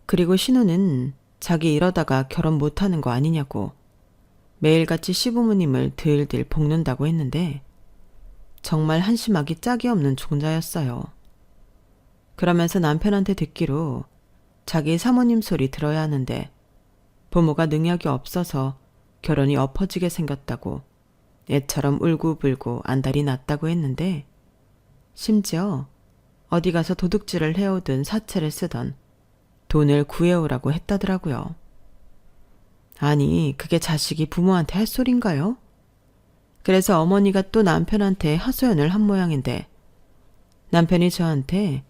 A: 그리고 신우는 자기 이러다가 결혼 못하는 거 아니냐고 매일같이 시부모님을 들들 볶는다고 했는데 정말 한심하기 짝이 없는 종자였어요. 그러면서 남편한테 듣기로 자기 사모님 소리 들어야 하는데 부모가 능력이 없어서 결혼이 엎어지게 생겼다고 애처럼 울고불고 안달이 났다고 했는데 심지어 어디 가서 도둑질을 해오든 사채를 쓰던 돈을 구해오라고 했다더라고요. 아니, 그게 자식이 부모한테 할 소린가요? 그래서 어머니가 또 남편한테 하소연을 한 모양인데 남편이 저한테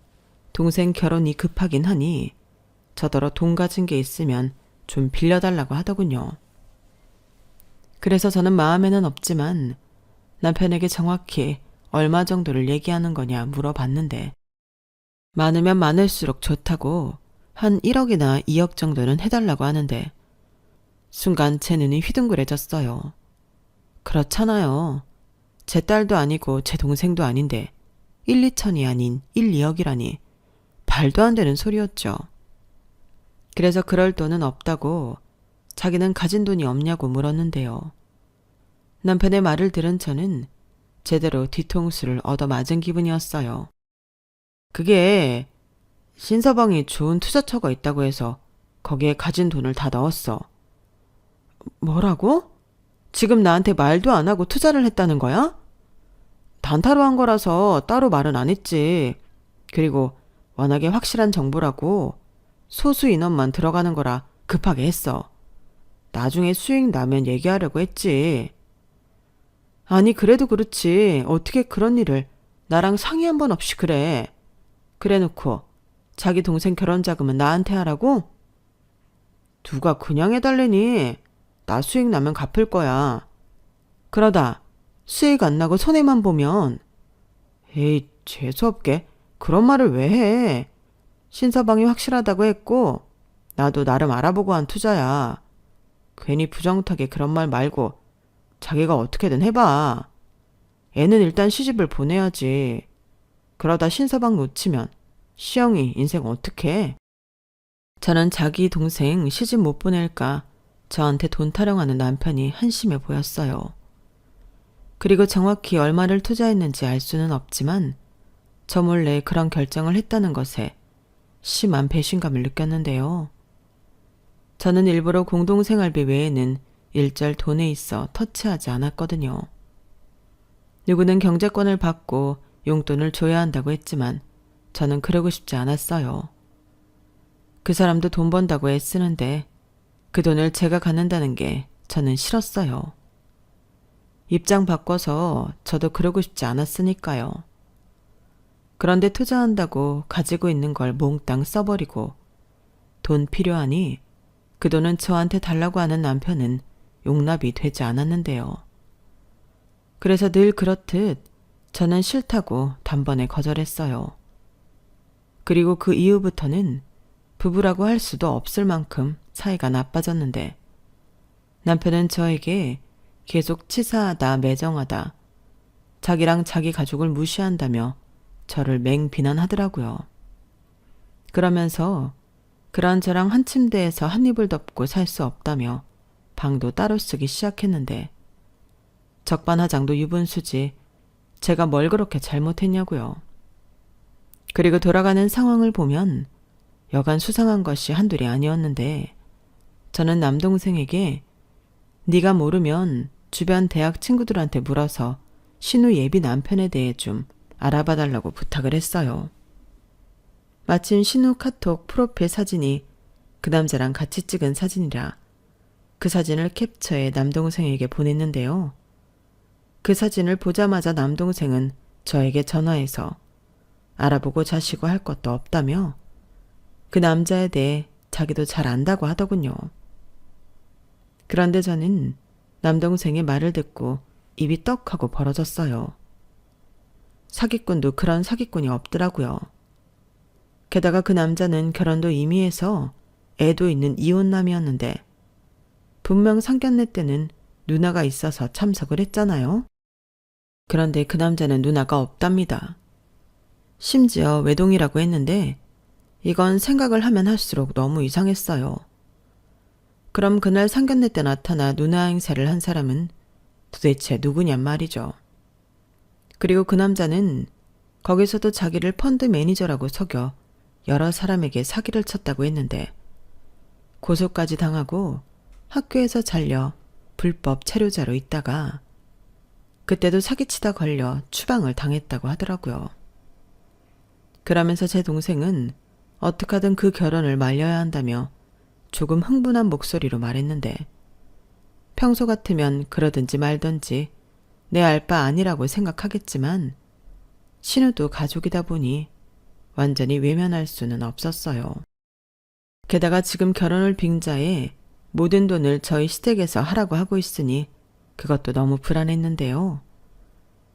A: 동생 결혼이 급하긴 하니 저더러 돈 가진 게 있으면 좀 빌려달라고 하더군요. 그래서 저는 마음에는 없지만 남편에게 정확히 얼마 정도를 얘기하는 거냐 물어봤는데 많으면 많을수록 좋다고 한 1억이나 2억 정도는 해달라고 하는데 순간 제 눈이 휘둥그레졌어요. 그렇잖아요. 제 딸도 아니고 제 동생도 아닌데 1, 2천이 아닌 1, 2억이라니 말도 안 되는 소리였죠. 그래서 그럴 돈은 없다고 자기는 가진 돈이 없냐고 물었는데요. 남편의 말을 들은 저는 제대로 뒤통수를 얻어맞은 기분이었어요. 그게 신서방이 좋은 투자처가 있다고 해서 거기에 가진 돈을 다 넣었어. 뭐라고? 지금 나한테 말도 안 하고 투자를 했다는 거야? 단타로 한 거라서 따로 말은 안 했지. 그리고 워낙에 확실한 정보라고 소수 인원만 들어가는 거라 급하게 했어. 나중에 수익 나면 얘기하려고 했지. 아니, 그래도 그렇지. 어떻게 그런 일을 나랑 상의 한 번 없이 그래. 그래 놓고 자기 동생 결혼 자금은 나한테 하라고? 누가 그냥 해달래니? 나 수익 나면 갚을 거야. 그러다 수익 안 나고 손해만 보면 에이, 재수없게 그런 말을 왜 해? 신서방이 확실하다고 했고 나도 나름 알아보고 한 투자야. 괜히 부정타게 그런 말 말고 자기가 어떻게든 해봐. 애는 일단 시집을 보내야지. 그러다 신서방 놓치면 시영이 인생 어떡해? 저는 자기 동생 시집 못 보낼까 저한테 돈 타령하는 남편이 한심해 보였어요. 그리고 정확히 얼마를 투자했는지 알 수는 없지만 저 몰래 그런 결정을 했다는 것에 심한 배신감을 느꼈는데요. 저는 일부러 공동생활비 외에는 일절 돈에 있어 터치하지 않았거든요. 누구는 경제권을 받고 용돈을 줘야 한다고 했지만 저는 그러고 싶지 않았어요. 그 사람도 돈 번다고 애쓰는데 그 돈을 제가 갖는다는 게 저는 싫었어요. 입장 바꿔서 저도 그러고 싶지 않았으니까요. 그런데 투자한다고 가지고 있는 걸 몽땅 써버리고 돈 필요하니 그 돈은 저한테 달라고 하는 남편은 용납이 되지 않았는데요. 그래서 늘 그렇듯 저는 싫다고 단번에 거절했어요. 그리고 그 이후부터는 부부라고 할 수도 없을 만큼 사이가 나빠졌는데 남편은 저에게 계속 치사하다, 매정하다, 자기랑 자기 가족을 무시한다며 저를 맹비난하더라고요. 그러면서 그런 저랑 한 침대에서 한 이불 덮고 살 수 없다며 방도 따로 쓰기 시작했는데 적반하장도 유분수지 제가 뭘 그렇게 잘못했냐고요. 그리고 돌아가는 상황을 보면 여간 수상한 것이 한둘이 아니었는데 저는 남동생에게 네가 모르면 주변 대학 친구들한테 물어서 신우 예비 남편에 대해 좀 알아봐달라고 부탁을 했어요. 마침 신우 카톡 프로필 사진이 그 남자랑 같이 찍은 사진이라 그 사진을 캡처해 남동생에게 보냈는데요. 그 사진을 보자마자 남동생은 저에게 전화해서 알아보고 자시고 할 것도 없다며 그 남자에 대해 자기도 잘 안다고 하더군요. 그런데 저는 남동생의 말을 듣고 입이 떡하고 벌어졌어요. 사기꾼도 그런 사기꾼이 없더라고요. 게다가 그 남자는 결혼도 이미 해서 애도 있는 이혼남이었는데 분명 상견례 때는 누나가 있어서 참석을 했잖아요. 그런데 그 남자는 누나가 없답니다. 심지어 외동이라고 했는데 이건 생각을 하면 할수록 너무 이상했어요. 그럼 그날 상견례 때 나타나 누나 행세를 한 사람은 도대체 누구냔 말이죠. 그리고 그 남자는 거기서도 자기를 펀드 매니저라고 속여 여러 사람에게 사기를 쳤다고 했는데 고소까지 당하고 학교에서 잘려 불법 체류자로 있다가 그때도 사기치다 걸려 추방을 당했다고 하더라고요. 그러면서 제 동생은 어떡하든 그 결혼을 말려야 한다며 조금 흥분한 목소리로 말했는데 평소 같으면 그러든지 말든지 내 알 바 아니라고 생각하겠지만 신우도 가족이다 보니 완전히 외면할 수는 없었어요. 게다가 지금 결혼을 빙자해 모든 돈을 저희 시댁에서 하라고 하고 있으니 그것도 너무 불안했는데요.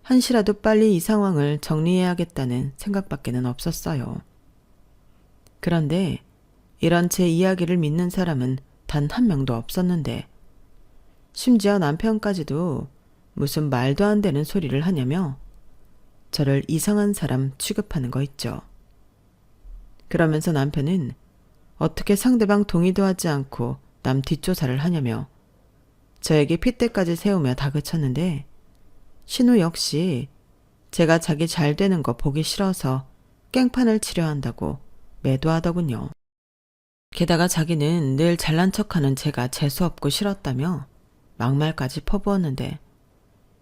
A: 한시라도 빨리 이 상황을 정리해야겠다는 생각밖에는 없었어요. 그런데 이런 제 이야기를 믿는 사람은 단 한 명도 없었는데 심지어 남편까지도 무슨 말도 안 되는 소리를 하냐며 저를 이상한 사람 취급하는 거 있죠. 그러면서 남편은 어떻게 상대방 동의도 하지 않고 남 뒷조사를 하냐며 저에게 핏대까지 세우며 다그쳤는데 신우 역시 제가 자기 잘 되는 거 보기 싫어서 깽판을 치려 한다고 매도하더군요. 게다가 자기는 늘 잘난 척하는 제가 재수없고 싫었다며 막말까지 퍼부었는데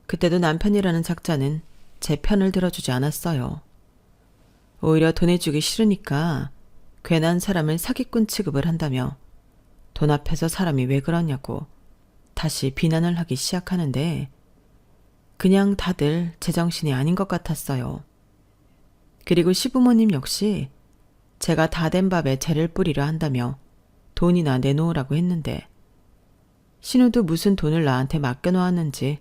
A: 그때도 남편이라는 작자는 제 편을 들어주지 않았어요. 오히려 돈 내주기 싫으니까 괜한 사람을 사기꾼 취급을 한다며 돈 앞에서 사람이 왜 그러냐고 다시 비난을 하기 시작하는데 그냥 다들 제정신이 아닌 것 같았어요. 그리고 시부모님 역시 제가 다 된 밥에 재를 뿌리려 한다며 돈이나 내놓으라고 했는데 신우도 무슨 돈을 나한테 맡겨놓았는지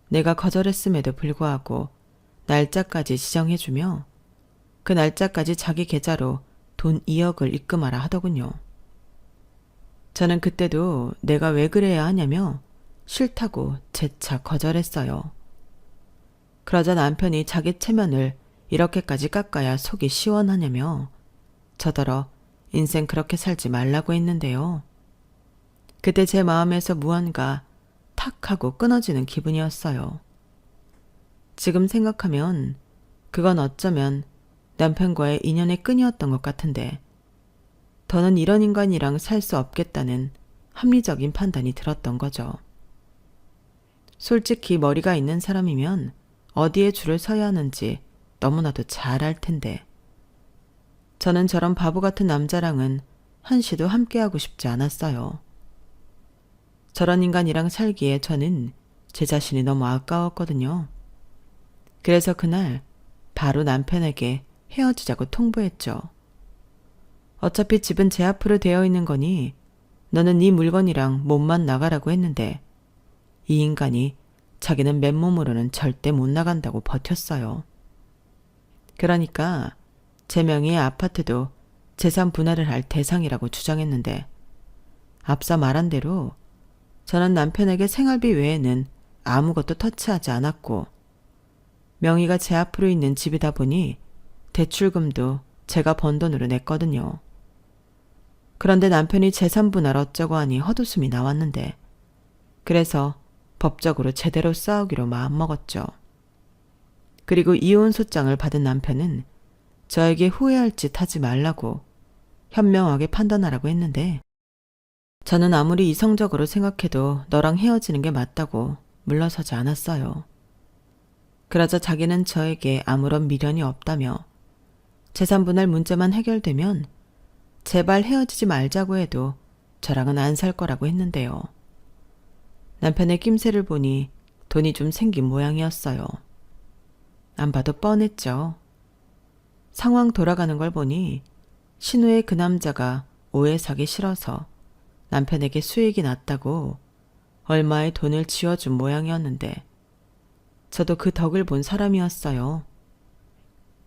A: 내가 거절했음에도 불구하고 날짜까지 지정해주며 그 날짜까지 자기 계좌로 돈 2억을 입금하라 하더군요. 저는 그때도 내가 왜 그래야 하냐며 싫다고 재차 거절했어요. 그러자 남편이 자기 체면을 이렇게까지 깎아야 속이 시원하냐며 저더러 인생 그렇게 살지 말라고 했는데요. 그때 제 마음에서 무언가 탁 하고 끊어지는 기분이었어요. 지금 생각하면 그건 어쩌면 남편과의 인연의 끈이었던 것 같은데 더는 이런 인간이랑 살 수 없겠다는 합리적인 판단이 들었던 거죠. 솔직히 머리가 있는 사람이면 어디에 줄을 서야 하는지 너무나도 잘 알 텐데 저는 저런 바보 같은 남자랑은 한시도 함께하고 싶지 않았어요. 저런 인간이랑 살기에 저는 제 자신이 너무 아까웠거든요. 그래서 그날 바로 남편에게 헤어지자고 통보했죠. 어차피 집은 제 앞으로 되어 있는 거니 너는 네 물건이랑 몸만 나가라고 했는데 이 인간이 자기는 맨몸으로는 절대 못 나간다고 버텼어요. 그러니까 제 명의의 아파트도 재산 분할을 할 대상이라고 주장했는데 앞서 말한 대로 저는 남편에게 생활비 외에는 아무것도 터치하지 않았고 명의가 제 앞으로 있는 집이다 보니 대출금도 제가 번 돈으로 냈거든요. 그런데 남편이 재산 분할 어쩌고 하니 헛웃음이 나왔는데 그래서 법적으로 제대로 싸우기로 마음먹었죠. 그리고 이혼 소장을 받은 남편은 저에게 후회할 짓 하지 말라고 현명하게 판단하라고 했는데 저는 아무리 이성적으로 생각해도 너랑 헤어지는 게 맞다고 물러서지 않았어요. 그러자 자기는 저에게 아무런 미련이 없다며 재산 분할 문제만 해결되면 제발 헤어지지 말자고 해도 저랑은 안 살 거라고 했는데요. 남편의 낌새를 보니 돈이 좀 생긴 모양이었어요. 안 봐도 뻔했죠. 상황 돌아가는 걸 보니 신우의 그 남자가 오해 사기 싫어서 남편에게 수익이 났다고 얼마의 돈을 쥐어준 모양이었는데 저도 그 덕을 본 사람이었어요.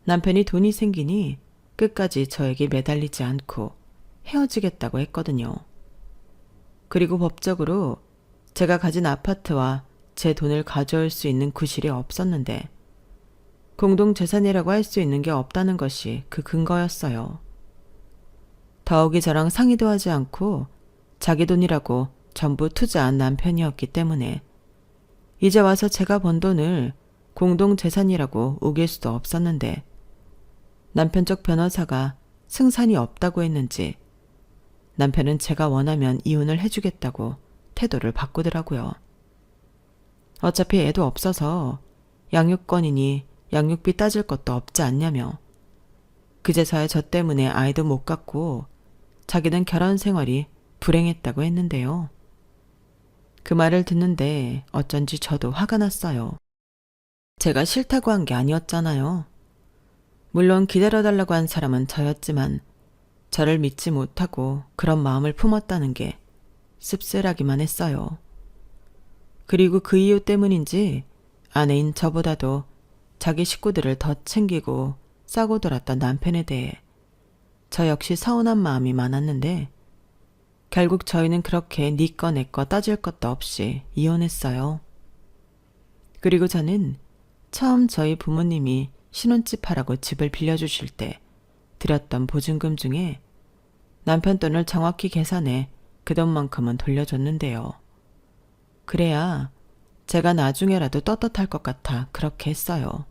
A: 남편이 돈이 생기니 끝까지 저에게 매달리지 않고 헤어지겠다고 했거든요. 그리고 법적으로 제가 가진 아파트와 제 돈을 가져올 수 있는 구실이 없었는데 공동재산이라고 할 수 있는 게 없다는 것이 그 근거였어요. 더욱이 저랑 상의도 하지 않고 자기 돈이라고 전부 투자한 남편이었기 때문에 이제 와서 제가 번 돈을 공동재산이라고 우길 수도 없었는데 남편 쪽 변호사가 승산이 없다고 했는지 남편은 제가 원하면 이혼을 해주겠다고 태도를 바꾸더라고요. 어차피 애도 없어서 양육권이니 양육비 따질 것도 없지 않냐며 그제서야 저 때문에 아이도 못 갖고 자기는 결혼 생활이 불행했다고 했는데요. 그 말을 듣는데 어쩐지 저도 화가 났어요. 제가 싫다고 한 게 아니었잖아요. 물론 기다려달라고 한 사람은 저였지만 저를 믿지 못하고 그런 마음을 품었다는 게 씁쓸하기만 했어요. 그리고 그 이유 때문인지 아내인 저보다도 자기 식구들을 더 챙기고 싸고 돌았던 남편에 대해 저 역시 서운한 마음이 많았는데 결국 저희는 그렇게 네 거 내 거 따질 것도 없이 이혼했어요. 그리고 저는 처음 저희 부모님이 신혼집 하라고 집을 빌려주실 때 드렸던 보증금 중에 남편 돈을 정확히 계산해 그 돈만큼은 돌려줬는데요. 그래야 제가 나중에라도 떳떳할 것 같아 그렇게 했어요.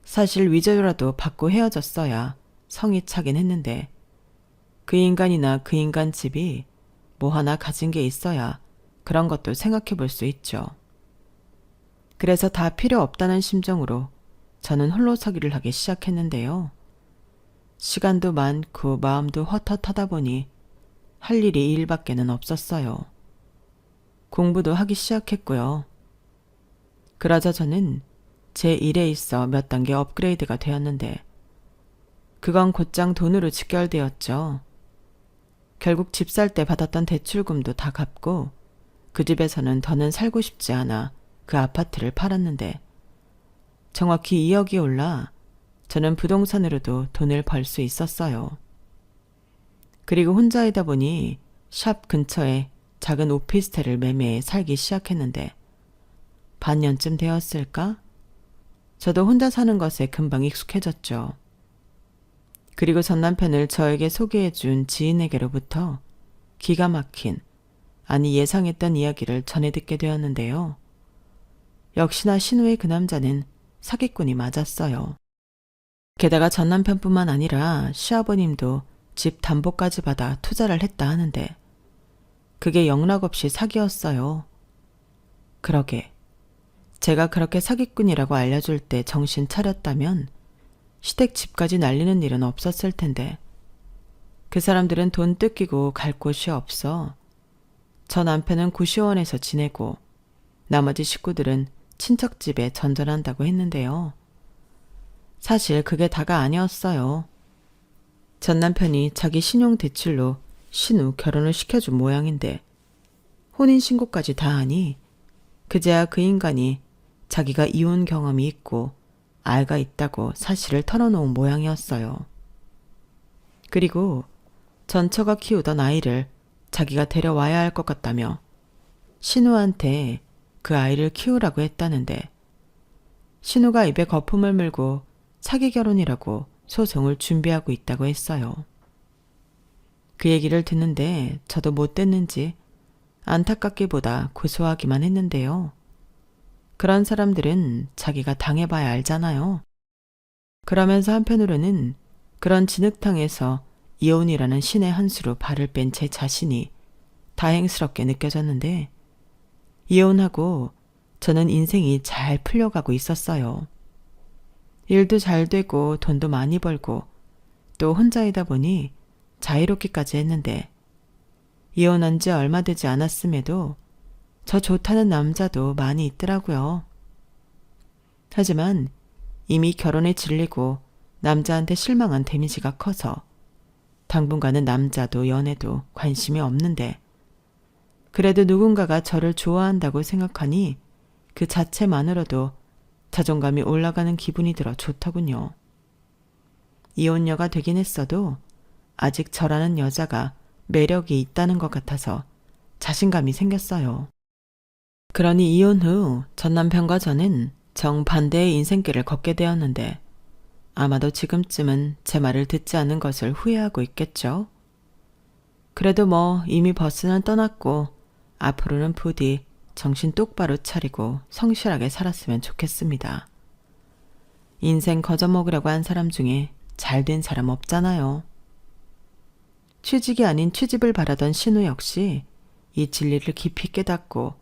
A: 사실 위자료라도 받고 헤어졌어야 성이 차긴 했는데 그 인간이나 그 인간 집이 뭐 하나 가진 게 있어야 그런 것도 생각해 볼 수 있죠. 그래서 다 필요 없다는 심정으로 저는 홀로서기를 하기 시작했는데요. 시간도 많고 마음도 헛헛하다 보니 할 일이 이 일밖에는 없었어요. 공부도 하기 시작했고요. 그러자 저는 제 일에 있어 몇 단계 업그레이드가 되었는데 그건 곧장 돈으로 직결되었죠. 결국 집 살 때 받았던 대출금도 다 갚고 그 집에서는 더는 살고 싶지 않아 그 아파트를 팔았는데 정확히 2억이 올라 저는 부동산으로도 돈을 벌 수 있었어요. 그리고 혼자이다 보니 샵 근처에 작은 오피스텔을 매매해 살기 시작했는데 반년쯤 되었을까? 저도 혼자 사는 것에 금방 익숙해졌죠. 그리고 전 남편을 저에게 소개해준 지인에게로부터 기가 막힌, 아니 예상했던 이야기를 전해 듣게 되었는데요. 역시나 신우의 그 남자는 사기꾼이 맞았어요. 게다가 전 남편뿐만 아니라 시아버님도 집 담보까지 받아 투자를 했다 하는데 그게 영락없이 사기였어요. 그러게 제가 그렇게 사기꾼이라고 알려줄 때 정신 차렸다면 시댁 집까지 날리는 일은 없었을 텐데 그 사람들은 돈 뜯기고 갈 곳이 없어 저 남편은 고시원에서 지내고 나머지 식구들은 친척집에 전전한다고 했는데요. 사실 그게 다가 아니었어요. 전 남편이 자기 신용대출로 신우 결혼을 시켜준 모양인데 혼인신고까지 다 하니 그제야 그 인간이 자기가 이혼 경험이 있고 아이가 있다고 사실을 털어놓은 모양이었어요. 그리고 전처가 키우던 아이를 자기가 데려와야 할 것 같다며 신우한테 그 아이를 키우라고 했다는데 신우가 입에 거품을 물고 사기 결혼이라고 소송을 준비하고 있다고 했어요. 그 얘기를 듣는데 저도 못 됐는지 안타깝기보다 고소하기만 했는데요. 그런 사람들은 자기가 당해봐야 알잖아요. 그러면서 한편으로는 그런 진흙탕에서 이혼이라는 신의 한 수로 발을 뺀 제 자신이 다행스럽게 느껴졌는데 이혼하고 저는 인생이 잘 풀려가고 있었어요. 일도 잘 되고 돈도 많이 벌고 또 혼자이다 보니 자유롭기까지 했는데 이혼한 지 얼마 되지 않았음에도 저 좋다는 남자도 많이 있더라고요. 하지만 이미 결혼에 질리고 남자한테 실망한 데미지가 커서 당분간은 남자도 연애도 관심이 없는데 그래도 누군가가 저를 좋아한다고 생각하니 그 자체만으로도 자존감이 올라가는 기분이 들어 좋더군요. 이혼녀가 되긴 했어도 아직 저라는 여자가 매력이 있다는 것 같아서 자신감이 생겼어요. 그러니 이혼 후 전 남편과 저는 정반대의 인생길을 걷게 되었는데 아마도 지금쯤은 제 말을 듣지 않는 것을 후회하고 있겠죠. 그래도 뭐 이미 버스는 떠났고 앞으로는 부디 정신 똑바로 차리고 성실하게 살았으면 좋겠습니다. 인생 거저먹으려고 한 사람 중에 잘된 사람 없잖아요. 취직이 아닌 취집을 바라던 신우 역시 이 진리를 깊이 깨닫고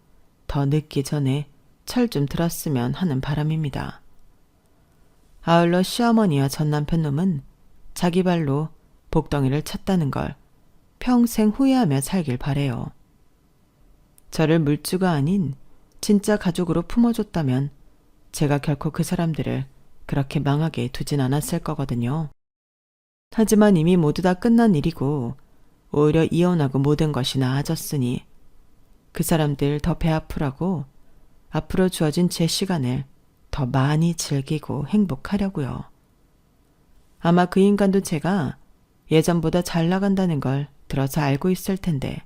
A: 더 늦기 전에 철 좀 들었으면 하는 바람입니다. 아울러 시어머니와 전 남편 놈은 자기 발로 복덩이를 찼다는 걸 평생 후회하며 살길 바래요. 저를 물주가 아닌 진짜 가족으로 품어줬다면 제가 결코 그 사람들을 그렇게 망하게 두진 않았을 거거든요. 하지만 이미 모두 다 끝난 일이고 오히려 이혼하고 모든 것이 나아졌으니 그 사람들 더 배 아프라고 앞으로 주어진 제 시간을 더 많이 즐기고 행복하려고요. 아마 그 인간도 제가 예전보다 잘 나간다는 걸 들어서 알고 있을 텐데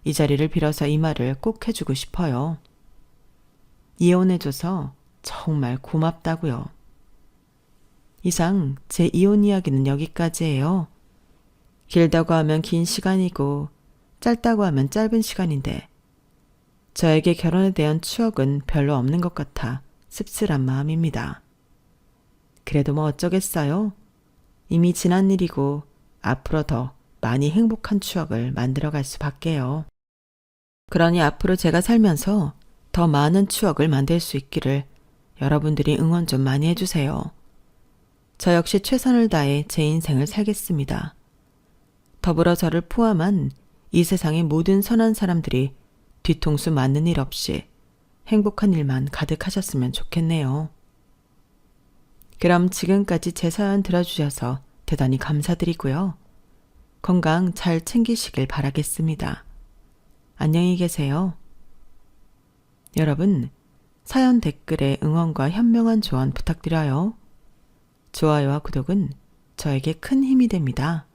A: 이 자리를 빌어서 이 말을 꼭 해주고 싶어요. 이혼해줘서 정말 고맙다고요. 이상 제 이혼 이야기는 여기까지예요. 길다고 하면 긴 시간이고 짧다고 하면 짧은 시간인데 저에게 결혼에 대한 추억은 별로 없는 것 같아 씁쓸한 마음입니다. 그래도 뭐 어쩌겠어요. 이미 지난 일이고 앞으로 더 많이 행복한 추억을 만들어갈 수밖에요. 그러니 앞으로 제가 살면서 더 많은 추억을 만들 수 있기를 여러분들이 응원 좀 많이 해주세요. 저 역시 최선을 다해 제 인생을 살겠습니다. 더불어 저를 포함한 이 세상의 모든 선한 사람들이 뒤통수 맞는 일 없이 행복한 일만 가득하셨으면 좋겠네요. 그럼 지금까지 제 사연 들어주셔서 대단히 감사드리고요. 건강 잘 챙기시길 바라겠습니다. 안녕히 계세요. 여러분, 사연 댓글에 응원과 현명한 조언 부탁드려요. 좋아요와 구독은 저에게 큰 힘이 됩니다.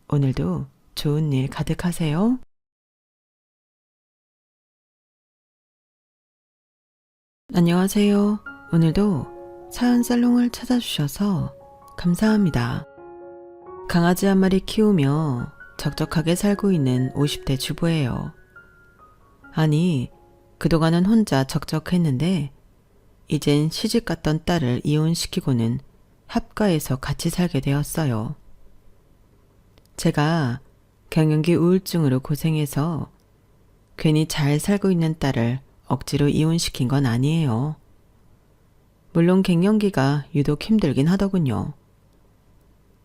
A: 오늘도 좋은 일 가득하세요. 안녕하세요. 오늘도 사연 살롱을 찾아주셔서 감사합니다. 강아지 한 마리 키우며 적적하게 살고 있는 50대 주부예요. 아니, 그동안은 혼자 적적했는데 이젠 시집갔던 딸을 이혼시키고는 합가해서 같이 살게 되었어요. 제가 갱년기 우울증으로 고생해서 괜히 잘 살고 있는 딸을 억지로 이혼시킨 건 아니에요. 물론 갱년기가 유독 힘들긴 하더군요.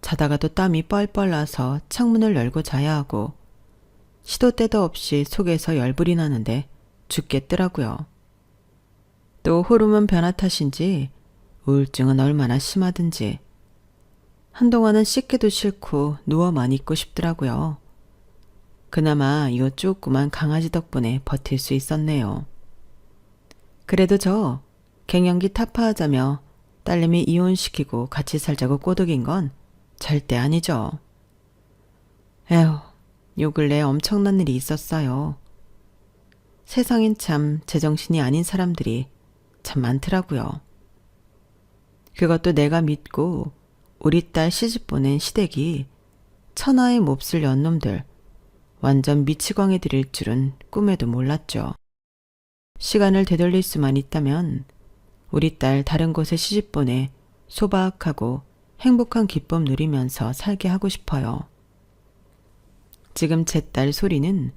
A: 자다가도 땀이 뻘뻘 나서 창문을 열고 자야 하고 시도 때도 없이 속에서 열불이 나는데 죽겠더라고요. 또 호르몬 변화 탓인지 우울증은 얼마나 심하든지 한동안은 씻기도 싫고 누워만 있고 싶더라고요. 그나마 이 조그만 강아지 덕분에 버틸 수 있었네요. 그래도 저 갱년기 타파하자며 딸내미 이혼시키고 같이 살자고 꼬드긴 건 절대 아니죠. 에휴, 요 근래 엄청난 일이 있었어요. 세상엔 참 제정신이 아닌 사람들이 참 많더라고요. 그것도 내가 믿고 우리 딸 시집 보낸 시댁이 천하의 몹쓸 연놈들 완전 미치광이 들일 줄은 꿈에도 몰랐죠. 시간을 되돌릴 수만 있다면 우리 딸 다른 곳에 시집 보내 소박하고 행복한 기쁨 누리면서 살게 하고 싶어요. 지금 제 딸 소리는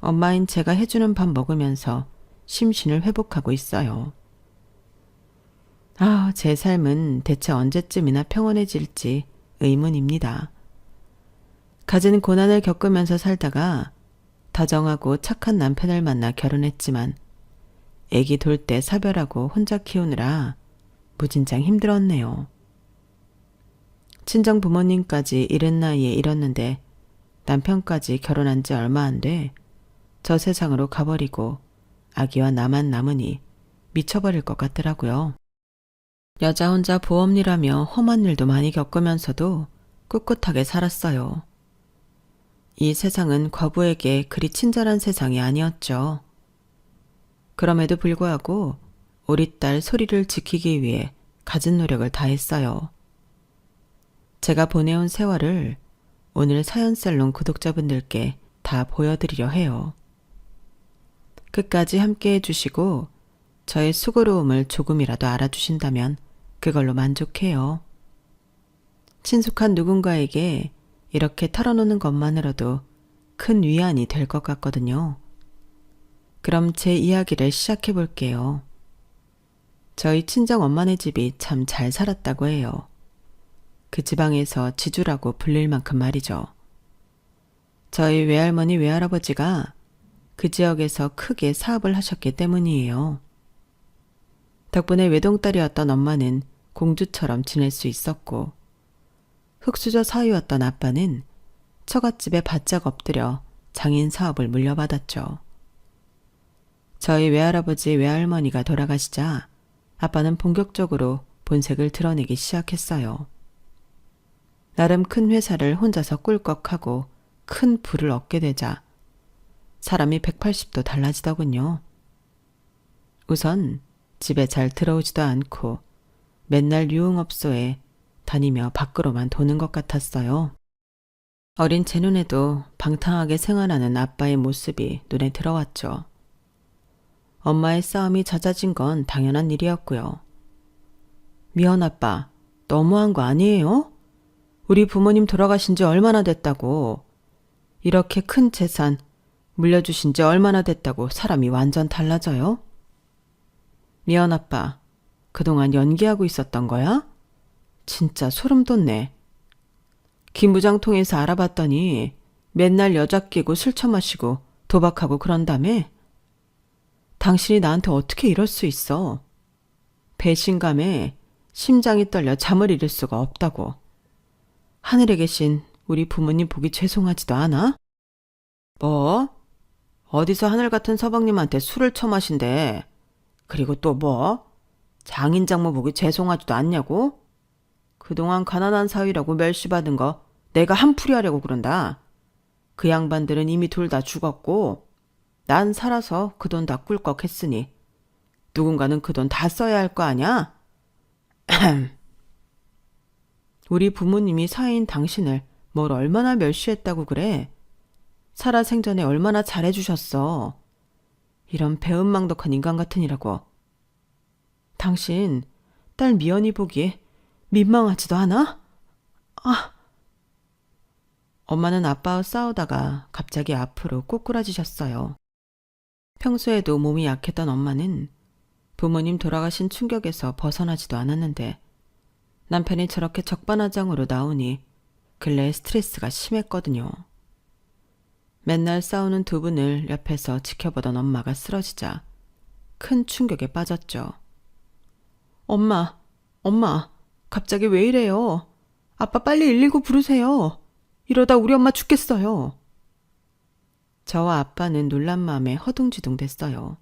A: 엄마인 제가 해주는 밥 먹으면서 심신을 회복하고 있어요. 아, 제 삶은 대체 언제쯤이나 평온해질지 의문입니다. 가진 고난을 겪으면서 살다가 다정하고 착한 남편을 만나 결혼했지만 애기 돌 때 사별하고 혼자 키우느라 무진장 힘들었네요. 친정 부모님까지 이른 나이에 잃었는데 남편까지 결혼한 지 얼마 안 돼 저 세상으로 가버리고 아기와 나만 남으니 미쳐버릴 것 같더라고요. 여자 혼자 보험일하며 험한 일도 많이 겪으면서도 꿋꿋하게 살았어요. 이 세상은 과부에게 그리 친절한 세상이 아니었죠. 그럼에도 불구하고 우리 딸 소리를 지키기 위해 갖은 노력을 다했어요. 제가 보내온 세월을 오늘 사연살롱 구독자분들께 다 보여드리려 해요. 끝까지 함께 해주시고 저의 수고로움을 조금이라도 알아주신다면 그걸로 만족해요. 친숙한 누군가에게 이렇게 털어놓는 것만으로도 큰 위안이 될 것 같거든요. 그럼 제 이야기를 시작해 볼게요. 저희 친정 엄마네 집이 참 잘 살았다고 해요. 그 지방에서 지주라고 불릴 만큼 말이죠. 저희 외할머니 외할아버지가 그 지역에서 크게 사업을 하셨기 때문이에요. 덕분에 외동딸이었던 엄마는 공주처럼 지낼 수 있었고 흙수저 사위였던 아빠는 처갓집에 바짝 엎드려 장인 사업을 물려받았죠. 저희 외할아버지 외할머니가 돌아가시자 아빠는 본격적으로 본색을 드러내기 시작했어요. 나름 큰 회사를 혼자서 꿀꺽하고 큰 부를 얻게 되자 사람이 180도 달라지더군요. 우선 집에 잘 들어오지도 않고 맨날 유흥업소에 다니며 밖으로만 도는 것 같았어요. 어린 제 눈에도 방탕하게 생활하는 아빠의 모습이 눈에 들어왔죠. 엄마의 싸움이 잦아진 건 당연한 일이었고요. 미연 아빠, 너무한 거 아니에요? 우리 부모님 돌아가신 지 얼마나 됐다고. 이렇게 큰 재산 물려주신 지 얼마나 됐다고 사람이 완전 달라져요? 미연 아빠, 그동안 연기하고 있었던 거야? 진짜 소름 돋네. 김 부장 통해서 알아봤더니 맨날 여자 끼고 술 처마시고 도박하고 그런다며? 당신이 나한테 어떻게 이럴 수 있어? 배신감에 심장이 떨려 잠을 이룰 수가 없다고. 하늘에 계신 우리 부모님 보기 죄송하지도 않아? 뭐? 어디서 하늘 같은 서방님한테 술을 처마신대. 그리고 또 뭐? 장인장모 보기 죄송하지도 않냐고? 그동안 가난한 사위라고 멸시받은 거 내가 한풀이 하려고 그런다. 그 양반들은 이미 둘 다 죽었고 난 살아서 그 돈 다 꿀꺽 했으니 누군가는 그 돈 다 써야 할 거 아냐? 우리 부모님이 사위인 당신을 뭘 얼마나 멸시했다고 그래? 살아생전에 얼마나 잘해주셨어. 이런 배은망덕한 인간 같으니라고. 당신 딸 미연이 보기에 민망하지도 않아? 엄마는 아빠와 싸우다가 갑자기 앞으로 꼬꾸라지셨어요. 평소에도 몸이 약했던 엄마는 부모님 돌아가신 충격에서 벗어나지도 않았는데 남편이 저렇게 적반하장으로 나오니 근래에 스트레스가 심했거든요. 맨날 싸우는 두 분을 옆에서 지켜보던 엄마가 쓰러지자 큰 충격에 빠졌죠. 엄마, 갑자기 왜 이래요? 아빠 빨리 119 부르세요. 이러다 우리 엄마 죽겠어요. 저와 아빠는 놀란 마음에 허둥지둥 됐어요.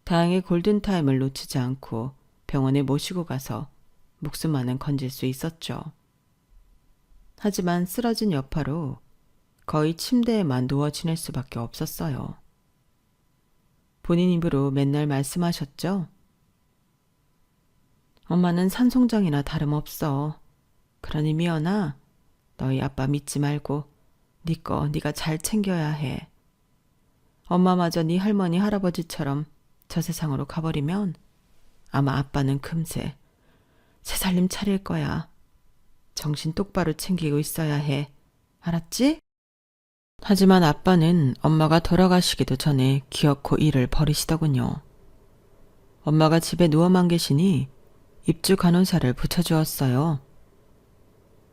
A: 다행히 골든타임을 놓치지 않고 병원에 모시고 가서 목숨만은 건질 수 있었죠. 하지만 쓰러진 여파로 거의 침대에만 누워 지낼 수밖에 없었어요. 본인 입으로 맨날 말씀하셨죠? 엄마는 산송장이나 다름없어. 그러니 미연아, 너희 아빠 믿지 말고 네 거 네가 잘 챙겨야 해. 엄마마저 네 할머니 할아버지처럼 저 세상으로 가버리면 아마 아빠는 금세 새 살림 차릴 거야. 정신 똑바로 챙기고 있어야 해. 알았지? 하지만 아빠는 엄마가 돌아가시기도 전에 기어코 일을 버리시더군요. 엄마가 집에 누워만 계시니 입주 간호사를 붙여주었어요.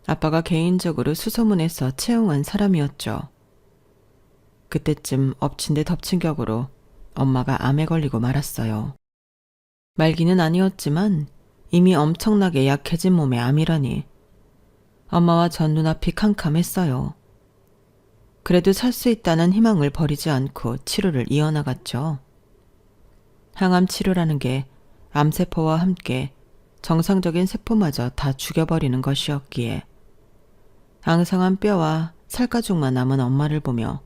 A: 아빠가 개인적으로 수소문해서 채용한 사람이었죠. 그때쯤 엎친 데 덮친 격으로 엄마가 암에 걸리고 말았어요. 말기는 아니었지만 이미 엄청나게 약해진 몸에 암이라니 엄마와 전 눈앞이 캄캄했어요. 그래도 살 수 있다는 희망을 버리지 않고 치료를 이어나갔죠. 항암 치료라는 게 암세포와 함께 정상적인 세포마저 다 죽여버리는 것이었기에 앙상한 뼈와 살가죽만 남은 엄마를 보며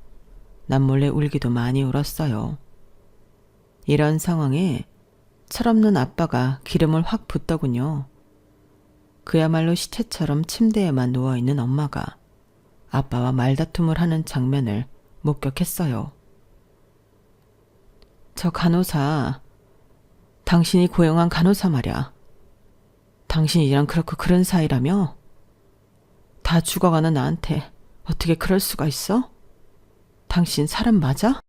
A: 남몰래 울기도 많이 울었어요. 이런 상황에 철없는 아빠가 기름을 확 붓더군요. 그야말로 시체처럼 침대에만 누워있는 엄마가 아빠와 말다툼을 하는 장면을 목격했어요. 저 간호사, 당신이 고용한 간호사 말이야. 당신이랑 그렇고 그런 사이라며? 다 죽어가는 나한테 어떻게 그럴 수가 있어? 당신 사람 맞아?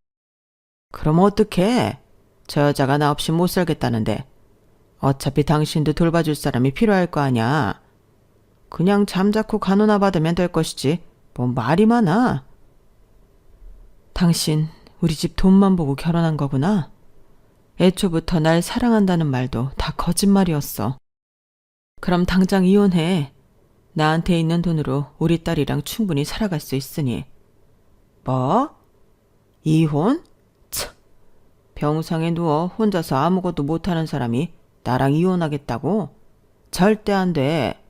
A: 그럼 어떡해? 저 여자가 나 없이 못 살겠다는데 어차피 당신도 돌봐줄 사람이 필요할 거 아냐. 그냥 잠자코 간호나 받으면 될 것이지 뭐 말이 많아. 당신 우리 집 돈만 보고 결혼한 거구나. 애초부터 날 사랑한다는 말도 다 거짓말이었어. 그럼 당장 이혼해. 나한테 있는 돈으로 우리 딸이랑 충분히 살아갈 수 있으니. 뭐? 이혼? 참, 병상에 누워 혼자서 아무것도 못하는 사람이 나랑 이혼하겠다고? 절대 안 돼.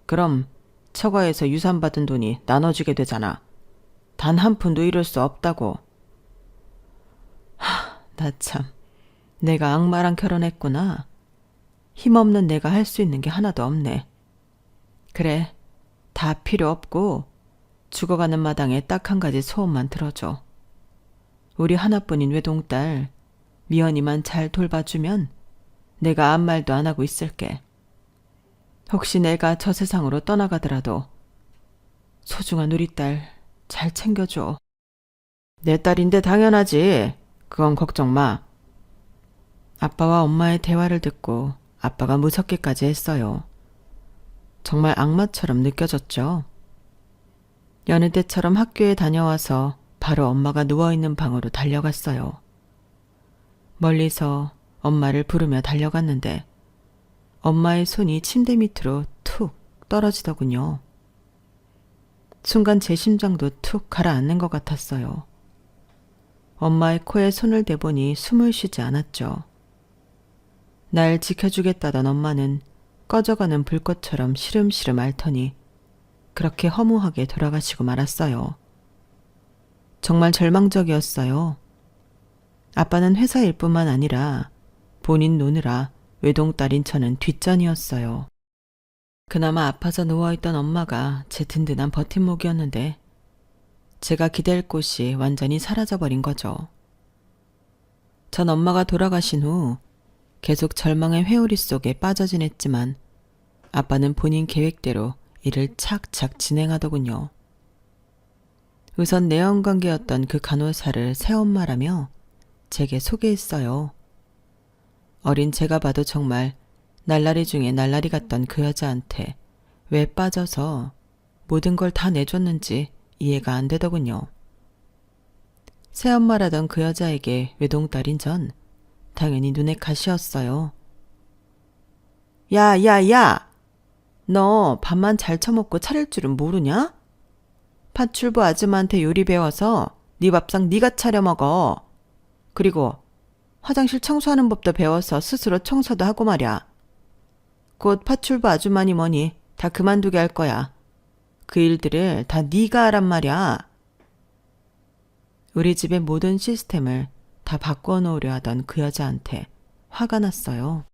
A: 그럼 처가에서 유산받은 돈이 나눠지게 되잖아. 단 한 푼도 잃을 수 없다고. 나 참, 내가 악마랑 결혼했구나. 힘없는 내가 할 수 있는 게 하나도 없네. 그래, 다 필요 없고 죽어가는 마당에 딱 한 가지 소원만 들어줘. 우리 하나뿐인 외동딸 미연이만 잘 돌봐주면 내가 아무 말도 안 하고 있을게. 혹시 내가 저 세상으로 떠나가더라도 소중한 우리 딸 잘 챙겨줘. 내 딸인데 당연하지. 그건 걱정 마. 아빠와 엄마의 대화를 듣고 아빠가 무섭게까지 했어요. 정말 악마처럼 느껴졌죠. 여느 때처럼 학교에 다녀와서 바로 엄마가 누워있는 방으로 달려갔어요. 멀리서 엄마를 부르며 달려갔는데 엄마의 손이 침대 밑으로 툭 떨어지더군요. 순간 제 심장도 툭 가라앉는 것 같았어요. 엄마의 코에 손을 대보니 숨을 쉬지 않았죠. 날 지켜주겠다던 엄마는 꺼져가는 불꽃처럼 시름시름 앓더니 그렇게 허무하게 돌아가시고 말았어요. 정말 절망적이었어요. 아빠는 회사 일뿐만 아니라 본인 노느라 외동딸인 저는 뒷전이었어요. 그나마 아파서 누워있던 엄마가 제 든든한 버팀목이었는데 제가 기댈 곳이 완전히 사라져버린 거죠. 전 엄마가 돌아가신 후 계속 절망의 회오리 속에 빠져 지냈지만 아빠는 본인 계획대로 일을 착착 진행하더군요. 우선 내연관계였던 그 간호사를 새엄마라며 제게 소개했어요. 어린 제가 봐도 정말 날라리 중에 날라리 같던 그 여자한테 왜 빠져서 모든 걸 다 내줬는지 이해가 안 되더군요. 새엄마라던 그 여자에게 외동딸인 전 당연히 눈에 가시였어요. 야! 너 밥만 잘 처먹고 차릴 줄은 모르냐? 파출부 아줌마한테 요리 배워서 네 밥상 네가 차려 먹어. 그리고 화장실 청소하는 법도 배워서 스스로 청소도 하고 말이야. 곧 파출부 아줌마니 뭐니 다 그만두게 할 거야. 그 일들을 다 네가 하란 말이야. 우리 집의 모든 시스템을 다 바꿔 놓으려 하던 그 여자한테 화가 났어요.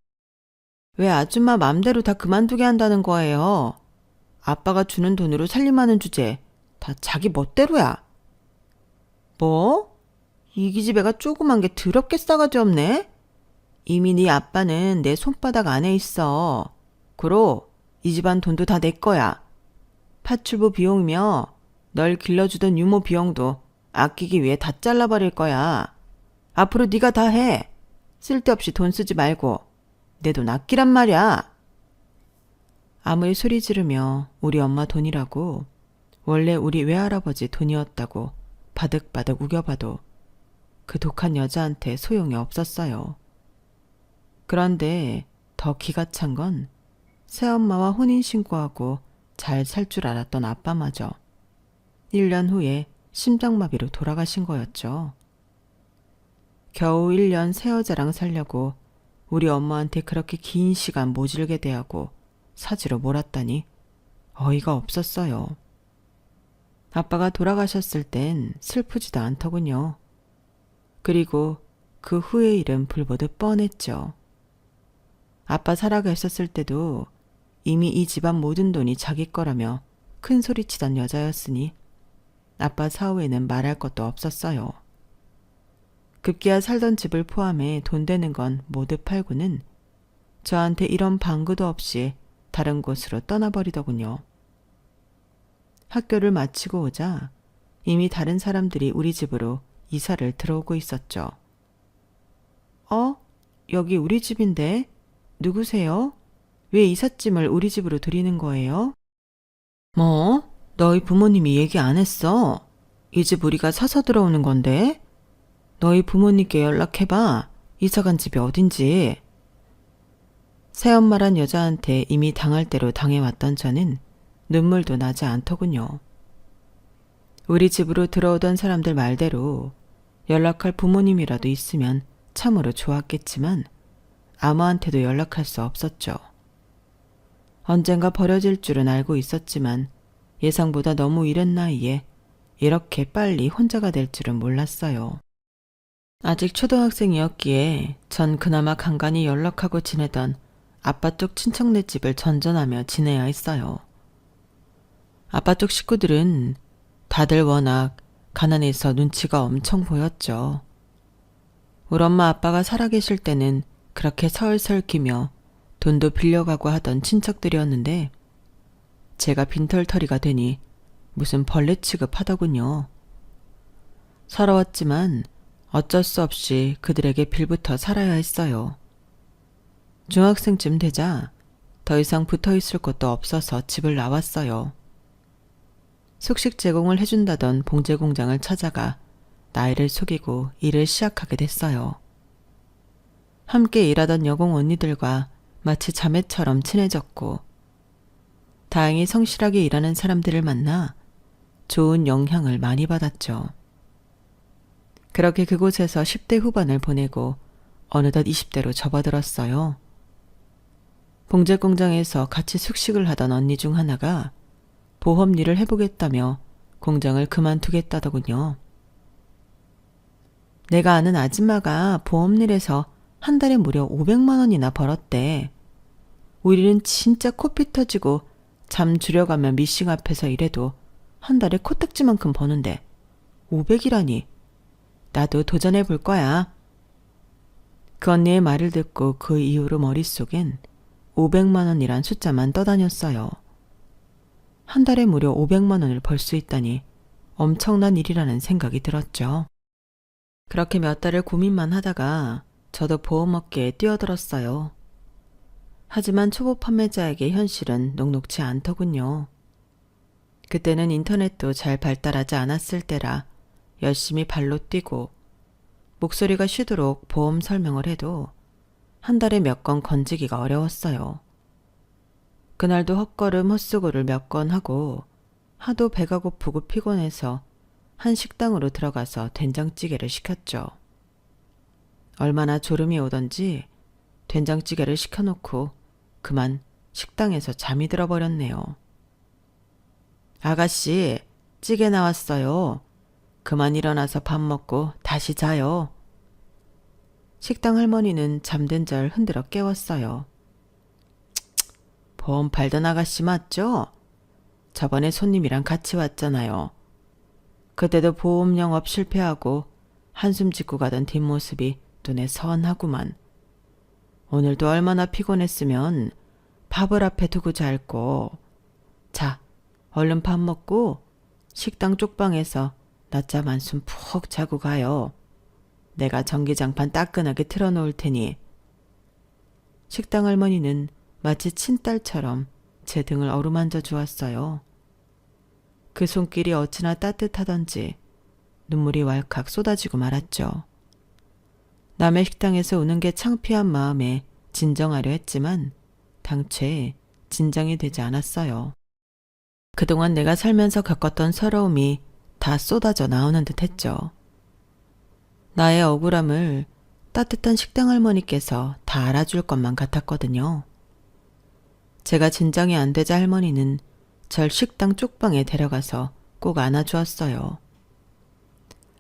A: 왜 아줌마 맘대로 다 그만두게 한다는 거예요? 아빠가 주는 돈으로 살림하는 주제 다 자기 멋대로야. 뭐? 이 기집애가 조그만 게 더럽게 싸가지 없네? 이미 네 아빠는 내 손바닥 안에 있어. 그로 이 집안 돈도 다 내 거야. 파출부 비용이며 널 길러주던 유모 비용도 아끼기 위해 다 잘라버릴 거야. 앞으로 네가 다 해. 쓸데없이 돈 쓰지 말고 내 돈 아끼란 말이야. 아무리 소리 지르며 우리 엄마 돈이라고 원래 우리 외할아버지 돈이었다고 바득바득 우겨봐도 그 독한 여자한테 소용이 없었어요. 그런데 더 기가 찬 건 새엄마와 혼인신고하고 잘 살 줄 알았던 아빠마저 1년 후에 심장마비로 돌아가신 거였죠. 겨우 1년 새 여자랑 살려고 우리 엄마한테 그렇게 긴 시간 모질게 대하고 사지로 몰았다니 어이가 없었어요. 아빠가 돌아가셨을 땐 슬프지도 않더군요. 그리고 그 후의 일은 불보듯 뻔했죠. 아빠 살아계셨을 때도 이미 이 집안 모든 돈이 자기 거라며 큰 소리치던 여자였으니 아빠 사후에는 말할 것도 없었어요. 급기야 살던 집을 포함해 돈 되는 건 모두 팔고는 저한테 이런 방구도 없이 다른 곳으로 떠나버리더군요. 학교를 마치고 오자 이미 다른 사람들이 우리 집으로 이사를 들어오고 있었죠. 여기 우리 집인데? 누구세요? 왜 이삿짐을 우리 집으로 들이는 거예요? 뭐? 너희 부모님이 얘기 안 했어? 이 집 우리가 사서 들어오는 건데? 너희 부모님께 연락해봐. 이사간 집이 어딘지. 새엄마란 여자한테 이미 당할 대로 당해왔던 저는 눈물도 나지 않더군요. 우리 집으로 들어오던 사람들 말대로 연락할 부모님이라도 있으면 참으로 좋았겠지만 아무한테도 연락할 수 없었죠. 언젠가 버려질 줄은 알고 있었지만 예상보다 너무 이른 나이에 이렇게 빨리 혼자가 될 줄은 몰랐어요. 아직 초등학생이었기에 전 그나마 간간히 연락하고 지내던 아빠 쪽 친척네 집을 전전하며 지내야 했어요. 아빠 쪽 식구들은 다들 워낙 가난해서 눈치가 엄청 보였죠. 우리 엄마 아빠가 살아계실 때는 그렇게 설설기며 돈도 빌려가고 하던 친척들이었는데 제가 빈털터리가 되니 무슨 벌레 취급하더군요. 서러웠지만 어쩔 수 없이 그들에게 빌붙어 살아야 했어요. 중학생쯤 되자 더 이상 붙어 있을 곳도 없어서 집을 나왔어요. 숙식 제공을 해준다던 봉제 공장을 찾아가 나이를 속이고 일을 시작하게 됐어요. 함께 일하던 여공 언니들과 마치 자매처럼 친해졌고, 다행히 성실하게 일하는 사람들을 만나 좋은 영향을 많이 받았죠. 그렇게 그곳에서 10대 후반을 보내고 어느덧 20대로 접어들었어요. 봉제 공장에서 같이 숙식을 하던 언니 중 하나가 보험 일을 해보겠다며 공장을 그만두겠다더군요. 내가 아는 아줌마가 보험 일에서 한 달에 무려 500만 원이나 벌었대. 우리는 진짜 코피 터지고 잠 줄여가며 미싱 앞에서 일해도 한 달에 코딱지만큼 버는데 500이라니. 나도 도전해 볼 거야. 그 언니의 말을 듣고 그 이후로 머릿속엔 500만 원이란 숫자만 떠다녔어요. 한 달에 무려 500만 원을 벌 수 있다니 엄청난 일이라는 생각이 들었죠. 그렇게 몇 달을 고민만 하다가 저도 보험업계에 뛰어들었어요. 하지만 초보 판매자에게 현실은 녹록지 않더군요. 그때는 인터넷도 잘 발달하지 않았을 때라 열심히 발로 뛰고 목소리가 쉬도록 보험 설명을 해도 한 달에 몇 건 건지기가 어려웠어요. 그날도 헛걸음 헛수고를 몇 건 하고 하도 배가 고프고 피곤해서 한 식당으로 들어가서 된장찌개를 시켰죠. 얼마나 졸음이 오던지 된장찌개를 시켜놓고 그만 식당에서 잠이 들어버렸네요. 아가씨, 찌개 나왔어요. 그만 일어나서 밥 먹고 다시 자요. 식당 할머니는 잠든 절 흔들어 깨웠어요. 보험 팔던 아가씨 맞죠? 저번에 손님이랑 같이 왔잖아요. 그때도 보험 영업 실패하고 한숨 짓고 가던 뒷모습이 눈에 선하구만. 오늘도 얼마나 피곤했으면 밥을 앞에 두고 잘고. 자, 얼른 밥 먹고 식당 쪽방에서 낮잠 한숨 푹 자고 가요. 내가 전기장판 따끈하게 틀어놓을 테니. 식당 할머니는 마치 친딸처럼 제 등을 어루만져 주었어요. 그 손길이 어찌나 따뜻하던지 눈물이 왈칵 쏟아지고 말았죠. 남의 식당에서 우는 게 창피한 마음에 진정하려 했지만 당최 진정이 되지 않았어요. 그동안 내가 살면서 겪었던 서러움이 다 쏟아져 나오는 듯 했죠. 나의 억울함을 따뜻한 식당 할머니께서 다 알아줄 것만 같았거든요. 제가 진정이 안 되자 할머니는 절 식당 쪽방에 데려가서 꼭 안아주었어요.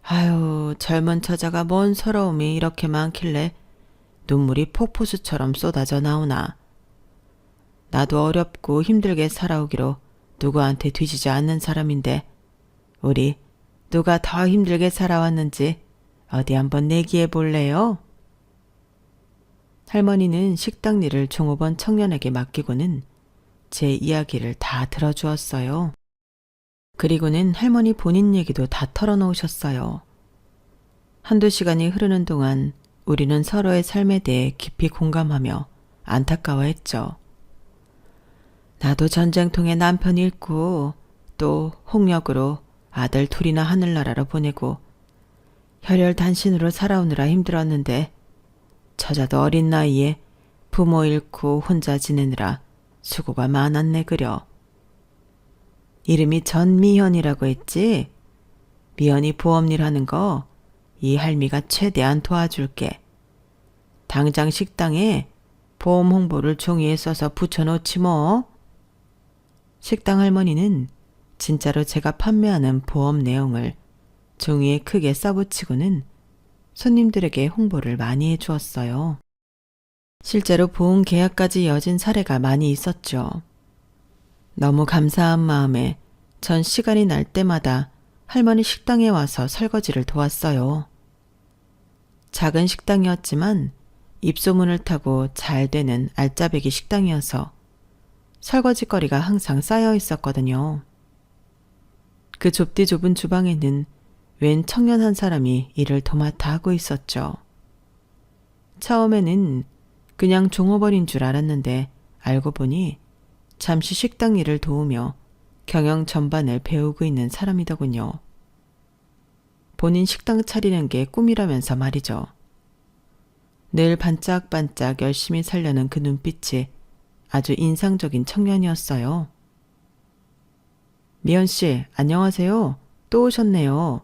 A: 아유, 젊은 처자가 뭔 서러움이 이렇게 많길래 눈물이 폭포수처럼 쏟아져 나오나. 나도 어렵고 힘들게 살아오기로 누구한테 뒤지지 않는 사람인데 우리 누가 더 힘들게 살아왔는지 어디 한번 내기해 볼래요? 할머니는 식당 일을 종업원 청년에게 맡기고는 제 이야기를 다 들어주었어요. 그리고는 할머니 본인 얘기도 다 털어놓으셨어요. 한두 시간이 흐르는 동안 우리는 서로의 삶에 대해 깊이 공감하며 안타까워했죠. 나도 전쟁통에 남편 잃고 또 홍역으로 아들 둘이나 하늘나라로 보내고 혈혈단신으로 살아오느라 힘들었는데 처자도 어린 나이에 부모 잃고 혼자 지내느라 수고가 많았네 그려. 이름이 전미현이라고 했지? 미현이 보험일 하는 거 이 할미가 최대한 도와줄게. 당장 식당에 보험 홍보를 종이에 써서 붙여놓지 뭐. 식당 할머니는 진짜로 제가 판매하는 보험 내용을 종이에 크게 써붙이고는 손님들에게 홍보를 많이 해주었어요. 실제로 보험 계약까지 이어진 사례가 많이 있었죠. 너무 감사한 마음에 전 시간이 날 때마다 할머니 식당에 와서 설거지를 도왔어요. 작은 식당이었지만 입소문을 타고 잘 되는 알짜배기 식당이어서 설거지거리가 항상 쌓여 있었거든요. 그 좁디 좁은 주방에는 웬 청년 한 사람이 일을 도맡아 하고 있었죠. 처음에는 그냥 종업원인 줄 알았는데 알고 보니 잠시 식당 일을 도우며 경영 전반을 배우고 있는 사람이더군요. 본인 식당 차리는 게 꿈이라면서 말이죠. 늘 반짝반짝 열심히 살려는 그 눈빛이 아주 인상적인 청년이었어요. 미연 씨, 안녕하세요. 또 오셨네요.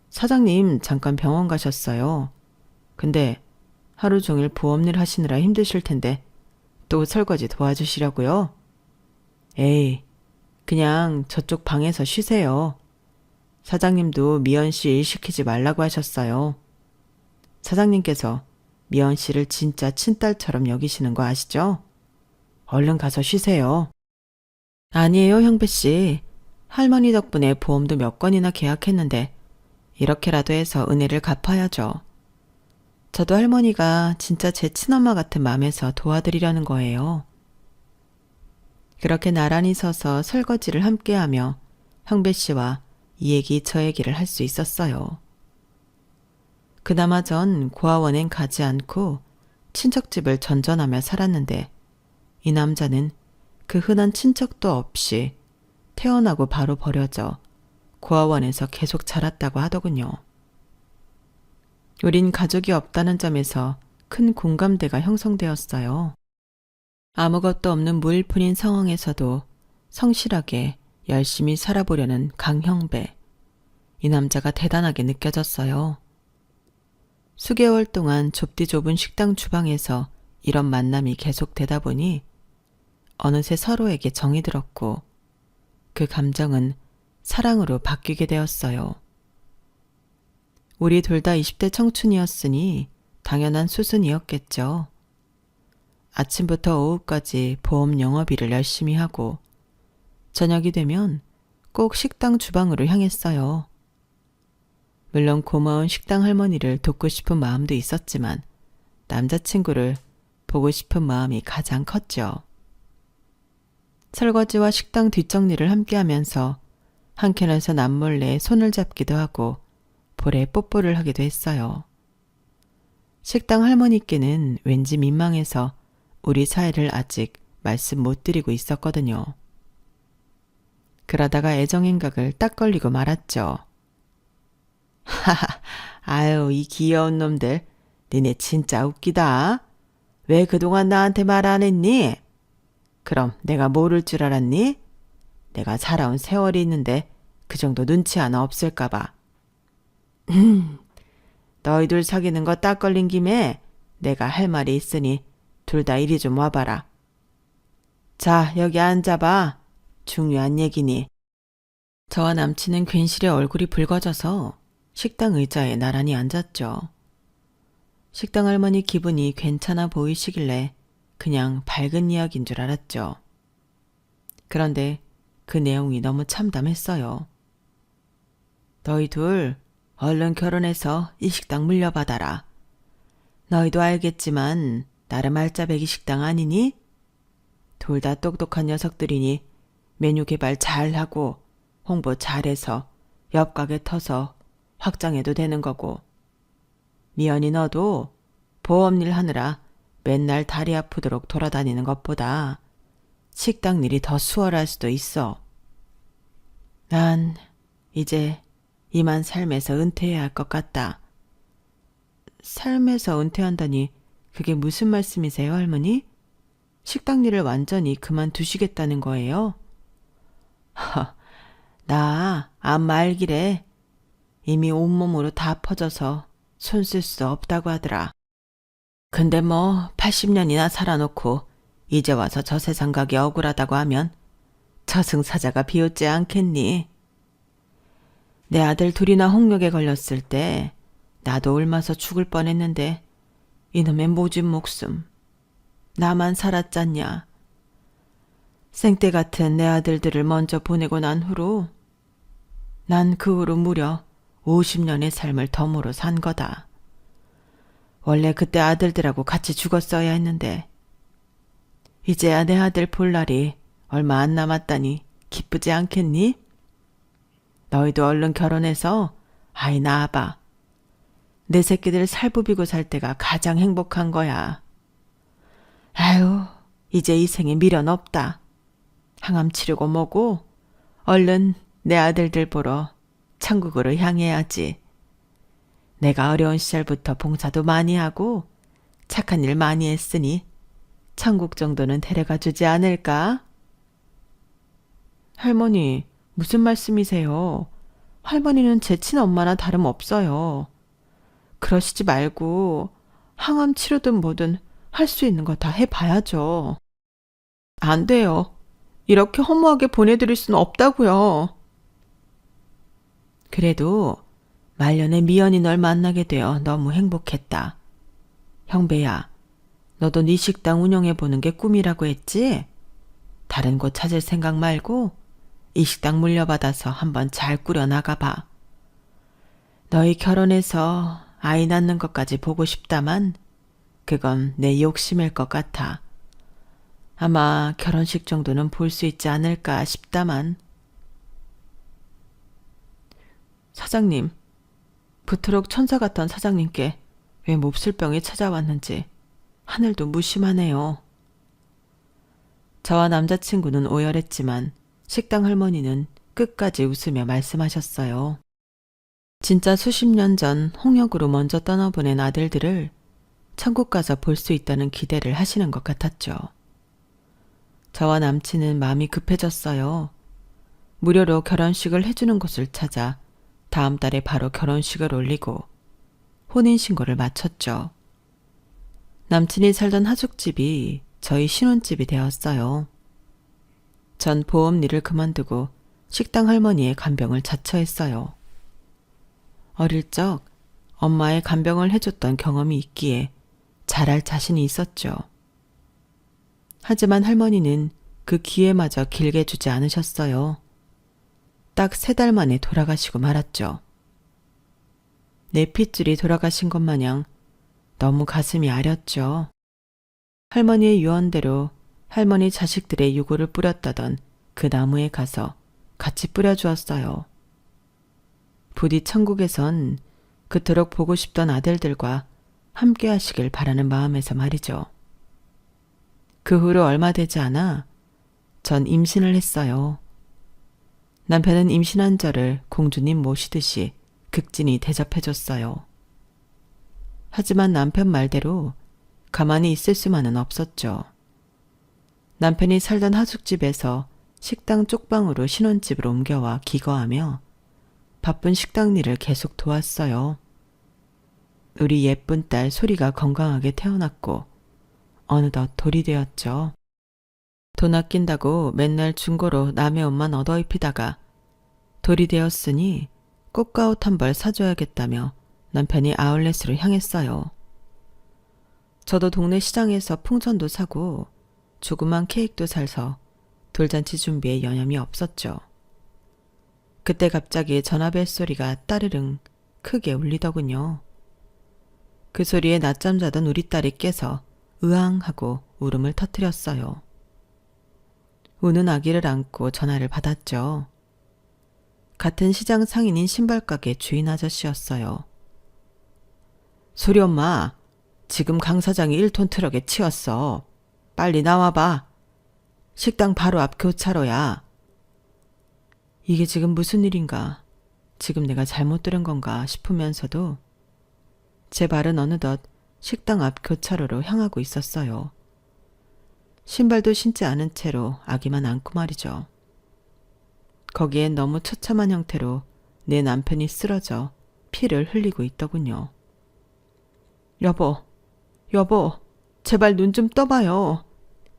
A: 사장님 잠깐 병원 가셨어요. 근데 하루 종일 보험일 하시느라 힘드실 텐데 또 설거지 도와주시려고요? 에이, 그냥 저쪽 방에서 쉬세요. 사장님도 미연 씨 일 시키지 말라고 하셨어요. 사장님께서 미연 씨를 진짜 친딸처럼 여기시는 거 아시죠? 얼른 가서 쉬세요. 아니에요, 형배 씨. 할머니 덕분에 보험도 몇 건이나 계약했는데 이렇게라도 해서 은혜를 갚아야죠. 저도 할머니가 진짜 제 친엄마 같은 마음에서 도와드리려는 거예요. 그렇게 나란히 서서 설거지를 함께하며 형배 씨와 이 얘기 저 얘기를 할 수 있었어요. 그나마 전 고아원엔 가지 않고 친척집을 전전하며 살았는데 이 남자는 그 흔한 친척도 없이 태어나고 바로 버려져 고아원에서 계속 자랐다고 하더군요. 우린 가족이 없다는 점에서 큰 공감대가 형성되었어요. 아무것도 없는 무일푼인 상황에서도 성실하게 열심히 살아보려는 강형배. 이 남자가 대단하게 느껴졌어요. 수개월 동안 좁디 좁은 식당 주방에서 이런 만남이 계속되다 보니 어느새 서로에게 정이 들었고 그 감정은 사랑으로 바뀌게 되었어요. 우리 둘 다 20대 청춘이었으니 당연한 수순이었겠죠. 아침부터 오후까지 보험 영업일을 열심히 하고 저녁이 되면 꼭 식당 주방으로 향했어요. 물론 고마운 식당 할머니를 돕고 싶은 마음도 있었지만 남자친구를 보고 싶은 마음이 가장 컸죠. 설거지와 식당 뒷정리를 함께 하면서 한켠에서 남몰래 손을 잡기도 하고 볼에 뽀뽀를 하기도 했어요. 식당 할머니께는 왠지 민망해서 우리 사이를 아직 말씀 못 드리고 있었거든요. 그러다가 애정행각을 딱 걸리고 말았죠. 하하, 아유, 이 귀여운 놈들. 니네 진짜 웃기다. 왜 그동안 나한테 말 안 했니? 그럼 내가 모를 줄 알았니? 내가 살아온 세월이 있는데 그 정도 눈치 하나 없을까 봐. 너희들 사귀는 거 딱 걸린 김에 내가 할 말이 있으니 둘 다 이리 좀 와봐라. 자, 여기 앉아봐. 중요한 얘기니. 저와 남친은 괜시레 얼굴이 붉어져서 식당 의자에 나란히 앉았죠. 식당 할머니 기분이 괜찮아 보이시길래 그냥 밝은 이야기인 줄 알았죠. 그런데 그 내용이 너무 참담했어요. 너희 둘 얼른 결혼해서 이 식당 물려받아라. 너희도 알겠지만 나름 알짜배기 식당 아니니? 둘 다 똑똑한 녀석들이니 메뉴 개발 잘하고 홍보 잘해서 옆 가게 터서 확장해도 되는 거고. 미연이 너도 보험일 하느라 맨날 다리 아프도록 돌아다니는 것보다 식당 일이 더 수월할 수도 있어. 난 이제 이만 삶에서 은퇴해야 할 것 같다. 삶에서 은퇴한다니 그게 무슨 말씀이세요, 할머니? 식당 일을 완전히 그만두시겠다는 거예요? 나 안 말기래. 이미 온몸으로 다 퍼져서 손 쓸 수 없다고 하더라. 근데 뭐 80년이나 살아놓고 이제 와서 저 세상 가기 억울하다고 하면 저승사자가 비웃지 않겠니? 내 아들 둘이나 홍역에 걸렸을 때 나도 옮아서 죽을 뻔했는데 이놈의 모진 목숨 나만 살았잖냐. 생떼 같은 내 아들들을 먼저 보내고 난 후로 난 그 후로 무려 50년의 삶을 덤으로 산 거다. 원래 그때 아들들하고 같이 죽었어야 했는데 이제야 내 아들 볼 날이 얼마 안 남았다니 기쁘지 않겠니? 너희도 얼른 결혼해서 아이 낳아봐. 내 새끼들 살부비고 살 때가 가장 행복한 거야. 아유, 이제 이 생에 미련 없다. 항암 치료고 뭐고 얼른 내 아들들 보러 천국으로 향해야지. 내가 어려운 시절부터 봉사도 많이 하고 착한 일 많이 했으니 천국 정도는 데려가 주지 않을까? 할머니, 무슨 말씀이세요? 할머니는 제 친엄마나 다름없어요. 그러시지 말고 항암 치료든 뭐든 할 수 있는 거 다 해봐야죠. 안 돼요. 이렇게 허무하게 보내드릴 수는 없다고요. 그래도 말년에 미연이 널 만나게 되어 너무 행복했다. 형배야, 너도 네 식당 운영해보는 게 꿈이라고 했지? 다른 곳 찾을 생각 말고 이 식당 물려받아서 한번 잘 꾸려나가봐. 너희 결혼해서 아이 낳는 것까지 보고 싶다만 그건 내 욕심일 것 같아. 아마 결혼식 정도는 볼 수 있지 않을까 싶다만. 사장님, 그토록 천사 같던 사장님께 왜 몹쓸 병이 찾아왔는지 하늘도 무심하네요. 저와 남자친구는 오열했지만 식당 할머니는 끝까지 웃으며 말씀하셨어요. 진짜 수십 년 전 홍역으로 먼저 떠나보낸 아들들을 천국 가서 볼 수 있다는 기대를 하시는 것 같았죠. 저와 남친은 마음이 급해졌어요. 무료로 결혼식을 해주는 곳을 찾아 다음 달에 바로 결혼식을 올리고 혼인신고를 마쳤죠. 남친이 살던 하숙집이 저희 신혼집이 되었어요. 전 보험 일을 그만두고 식당 할머니의 간병을 자처했어요. 어릴 적 엄마의 간병을 해줬던 경험이 있기에 잘할 자신이 있었죠. 하지만 할머니는 그 기회마저 길게 주지 않으셨어요. 딱 3달 만에 돌아가시고 말았죠. 내 핏줄이 돌아가신 것 마냥 너무 가슴이 아렸죠. 할머니의 유언대로 할머니 자식들의 유골을 뿌렸다던 그 나무에 가서 같이 뿌려주었어요. 부디 천국에선 그토록 보고 싶던 아들들과 함께 하시길 바라는 마음에서 말이죠. 그 후로 얼마 되지 않아 전 임신을 했어요. 남편은 임신한 저를 공주님 모시듯이 극진히 대접해줬어요. 하지만 남편 말대로 가만히 있을 수만은 없었죠. 남편이 살던 하숙집에서 식당 쪽방으로 신혼집으로 옮겨와 기거하며 바쁜 식당 일을 계속 도왔어요. 우리 예쁜 딸 소리가 건강하게 태어났고 어느덧 돌이 되었죠. 돈 아낀다고 맨날 중고로 남의 옷만 얻어 입히다가 돌이 되었으니 꽃가옷 한 벌 사줘야겠다며 남편이 아울렛으로 향했어요. 저도 동네 시장에서 풍선도 사고 조그만 케이크도 사서 돌잔치 준비에 여념이 없었죠. 그때 갑자기 전화벨 소리가 따르릉 크게 울리더군요. 그 소리에 낮잠 자던 우리 딸이 깨서 으앙 하고 울음을 터뜨렸어요. 우는 아기를 안고 전화를 받았죠. 같은 시장 상인인 신발가게 주인 아저씨였어요. 소리 엄마, 지금 강 사장이 1톤 트럭에 치웠어. 빨리 나와봐. 식당 바로 앞 교차로야. 이게 지금 무슨 일인가? 지금 내가 잘못 들은 건가 싶으면서도 제 발은 어느덧 식당 앞 교차로로 향하고 있었어요. 신발도 신지 않은 채로 아기만 안고 말이죠. 거기엔 너무 처참한 형태로 내 남편이 쓰러져 피를 흘리고 있더군요. 여보, 제발 눈 좀 떠봐요.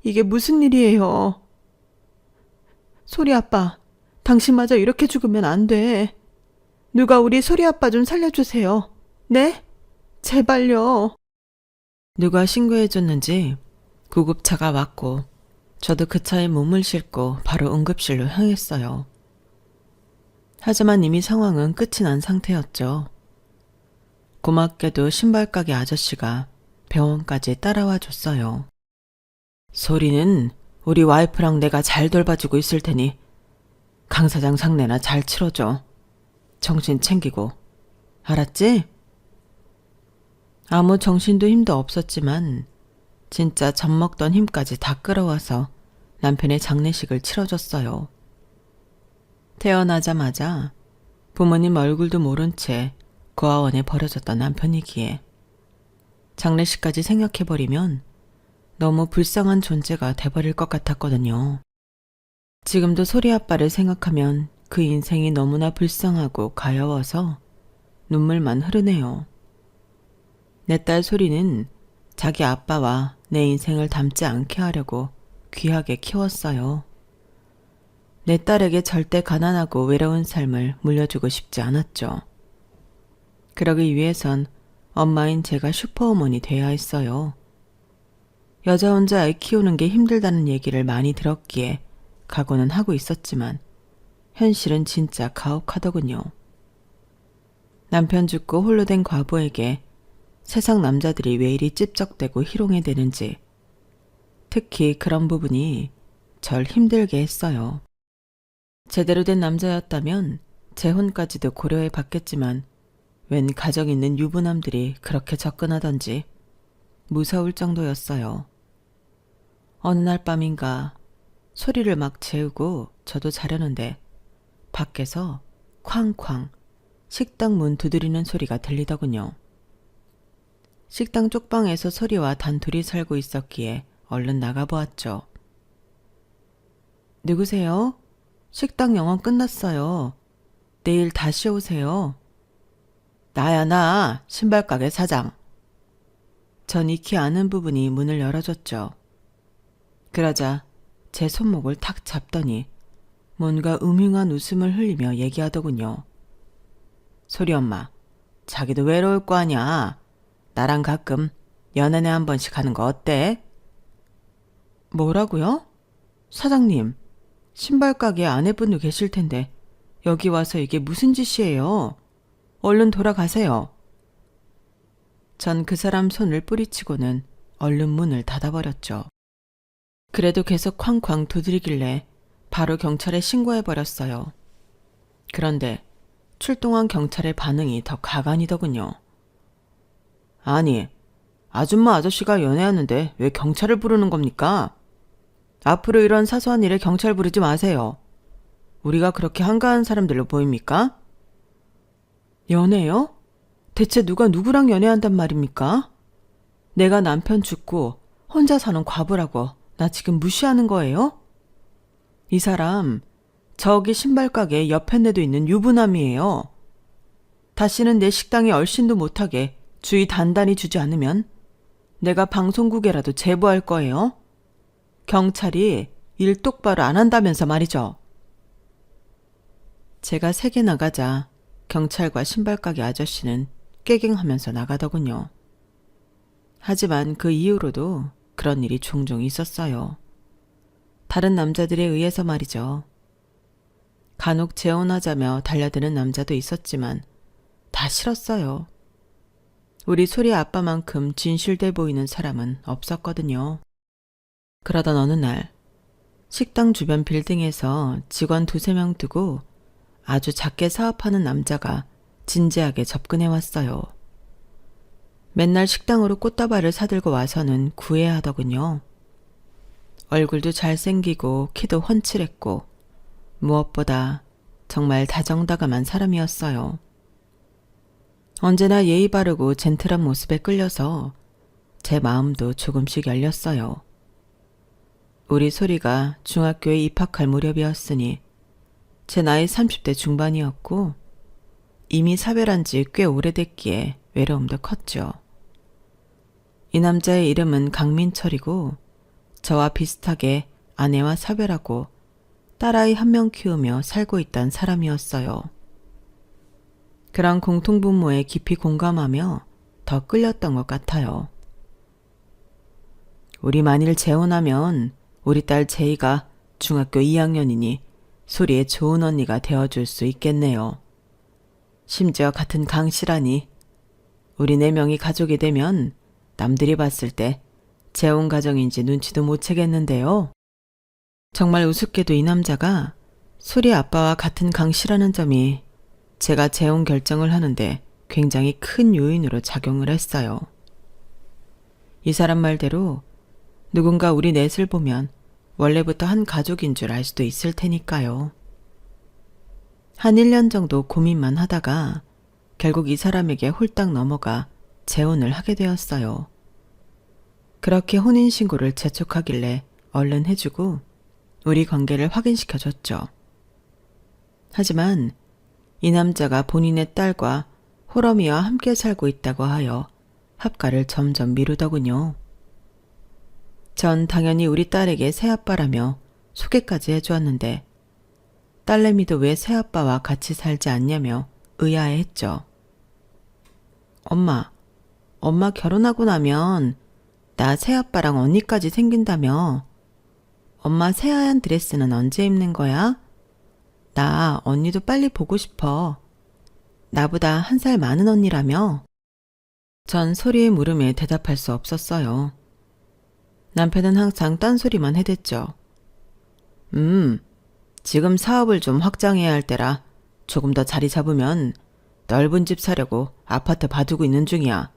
A: 이게 무슨 일이에요? 소리 아빠, 당신마저 이렇게 죽으면 안 돼. 누가 우리 소리 아빠 좀 살려주세요. 네? 제발요. 누가 신고해줬는지 구급차가 왔고 저도 그 차에 몸을 싣고 바로 응급실로 향했어요. 하지만 이미 상황은 끝이 난 상태였죠. 고맙게도 신발가게 아저씨가 병원까지 따라와 줬어요. 소리는 우리 와이프랑 내가 잘 돌봐주고 있을 테니 강 사장 상내나 잘 치러줘. 정신 챙기고 알았지? 아무 정신도 힘도 없었지만 진짜 젖먹던 힘까지 다 끌어와서 남편의 장례식을 치러줬어요. 태어나자마자 부모님 얼굴도 모른 채 고아원에 버려졌던 남편이기에 장례식까지 생각해버리면 너무 불쌍한 존재가 돼버릴 것 같았거든요. 지금도 소리 아빠를 생각하면 그 인생이 너무나 불쌍하고 가여워서 눈물만 흐르네요. 내 딸 소리는 자기 아빠와 내 인생을 닮지 않게 하려고 귀하게 키웠어요. 내 딸에게 절대 가난하고 외로운 삶을 물려주고 싶지 않았죠. 그러기 위해선 엄마인 제가 슈퍼우먼이 돼야 했어요. 여자 혼자 애 키우는 게 힘들다는 얘기를 많이 들었기에 각오는 하고 있었지만 현실은 진짜 가혹하더군요. 남편 죽고 홀로 된 과부에게 세상 남자들이 왜 이리 찝적대고 희롱해 대는지 특히 그런 부분이 절 힘들게 했어요. 제대로 된 남자였다면 재혼까지도 고려해 봤겠지만 웬 가정 있는 유부남들이 그렇게 접근하던지 무서울 정도였어요. 어느 날 밤인가 소리를 막 재우고 저도 자려는데 밖에서 쾅쾅 식당 문 두드리는 소리가 들리더군요. 식당 쪽방에서 소리와 단둘이 살고 있었기에 얼른 나가보았죠. 누구세요? 식당 영업 끝났어요. 내일 다시 오세요. 나야 나 신발가게 사장. 전 익히 아는 부분이 문을 열어줬죠. 그러자 제 손목을 탁 잡더니 뭔가 음흉한 웃음을 흘리며 얘기하더군요. 소리 엄마, 자기도 외로울 거 아냐. 나랑 가끔 연애네 한 번씩 하는 거 어때? 뭐라고요? 사장님, 신발가게에 아내분도 계실 텐데 여기 와서 이게 무슨 짓이에요? 얼른 돌아가세요. 전 그 사람 손을 뿌리치고는 얼른 문을 닫아버렸죠. 그래도 계속 쾅쾅 두드리길래 바로 경찰에 신고해버렸어요. 그런데 출동한 경찰의 반응이 더 가관이더군요. 아니, 아줌마 아저씨가 연애하는데 왜 경찰을 부르는 겁니까? 앞으로 이런 사소한 일에 경찰 부르지 마세요. 우리가 그렇게 한가한 사람들로 보입니까? 연애요? 대체 누가 누구랑 연애한단 말입니까? 내가 남편 죽고 혼자 사는 과부라고 나 지금 무시하는 거예요? 이 사람 저기 신발가게 옆에내도 있는 유부남이에요. 다시는 내 식당에 얼씬도 못하게 주의 단단히 주지 않으면 내가 방송국에라도 제보할 거예요. 경찰이 일 똑바로 안 한다면서 말이죠. 제가 세게 나가자 경찰과 신발가게 아저씨는 깨갱하면서 나가더군요. 하지만 그 이후로도 그런 일이 종종 있었어요. 다른 남자들에 의해서 말이죠. 간혹 재혼하자며 달려드는 남자도 있었지만 다 싫었어요. 우리 소리 아빠만큼 진실돼 보이는 사람은 없었거든요. 그러던 어느 날 식당 주변 빌딩에서 직원 2-3명 두고 아주 작게 사업하는 남자가 진지하게 접근해 왔어요. 맨날 식당으로 꽃다발을 사들고 와서는 구애하더군요. 얼굴도 잘생기고 키도 훤칠했고 무엇보다 정말 다정다감한 사람이었어요. 언제나 예의 바르고 젠틀한 모습에 끌려서 제 마음도 조금씩 열렸어요. 우리 소리가 중학교에 입학할 무렵이었으니 제 나이 30대 중반이었고 이미 사별한 지 꽤 오래됐기에 외로움도 컸죠. 이 남자의 이름은 강민철이고 저와 비슷하게 아내와 사별하고 딸아이 1명 키우며 살고 있던 사람이었어요. 그런 공통분모에 깊이 공감하며 더 끌렸던 것 같아요. 우리 만일 재혼하면 우리 딸 제이가 중학교 2학년이니 소리의 좋은 언니가 되어줄 수 있겠네요. 심지어 같은 강씨라니. 우리 4명이 가족이 되면 남들이 봤을 때 재혼 가정인지 눈치도 못 채겠는데요. 정말 우습게도 이 남자가 소리 아빠와 같은 강씨라는 점이 제가 재혼 결정을 하는데 굉장히 큰 요인으로 작용을 했어요. 이 사람 말대로 누군가 우리 넷을 보면 원래부터 한 가족인 줄 알 수도 있을 테니까요. 한 1년 정도 고민만 하다가 결국 이 사람에게 홀딱 넘어가 재혼을 하게 되었어요. 그렇게 혼인신고를 재촉하길래 얼른 해주고 우리 관계를 확인시켜줬죠. 하지만 이 남자가 본인의 딸과 호러미와 함께 살고 있다고 하여 합가를 점점 미루더군요. 전 당연히 우리 딸에게 새아빠라며 소개까지 해주었는데 딸내미도 왜 새아빠와 같이 살지 않냐며 의아해했죠. 엄마 결혼하고 나면 나 새아빠랑 언니까지 생긴다며. 엄마 새하얀 드레스는 언제 입는 거야? 나 언니도 빨리 보고 싶어. 나보다 1살 많은 언니라며. 전 소리의 물음에 대답할 수 없었어요. 남편은 항상 딴소리만 해댔죠. 지금 사업을 좀 확장해야 할 때라 조금 더 자리 잡으면 넓은 집 사려고 아파트 봐두고 있는 중이야.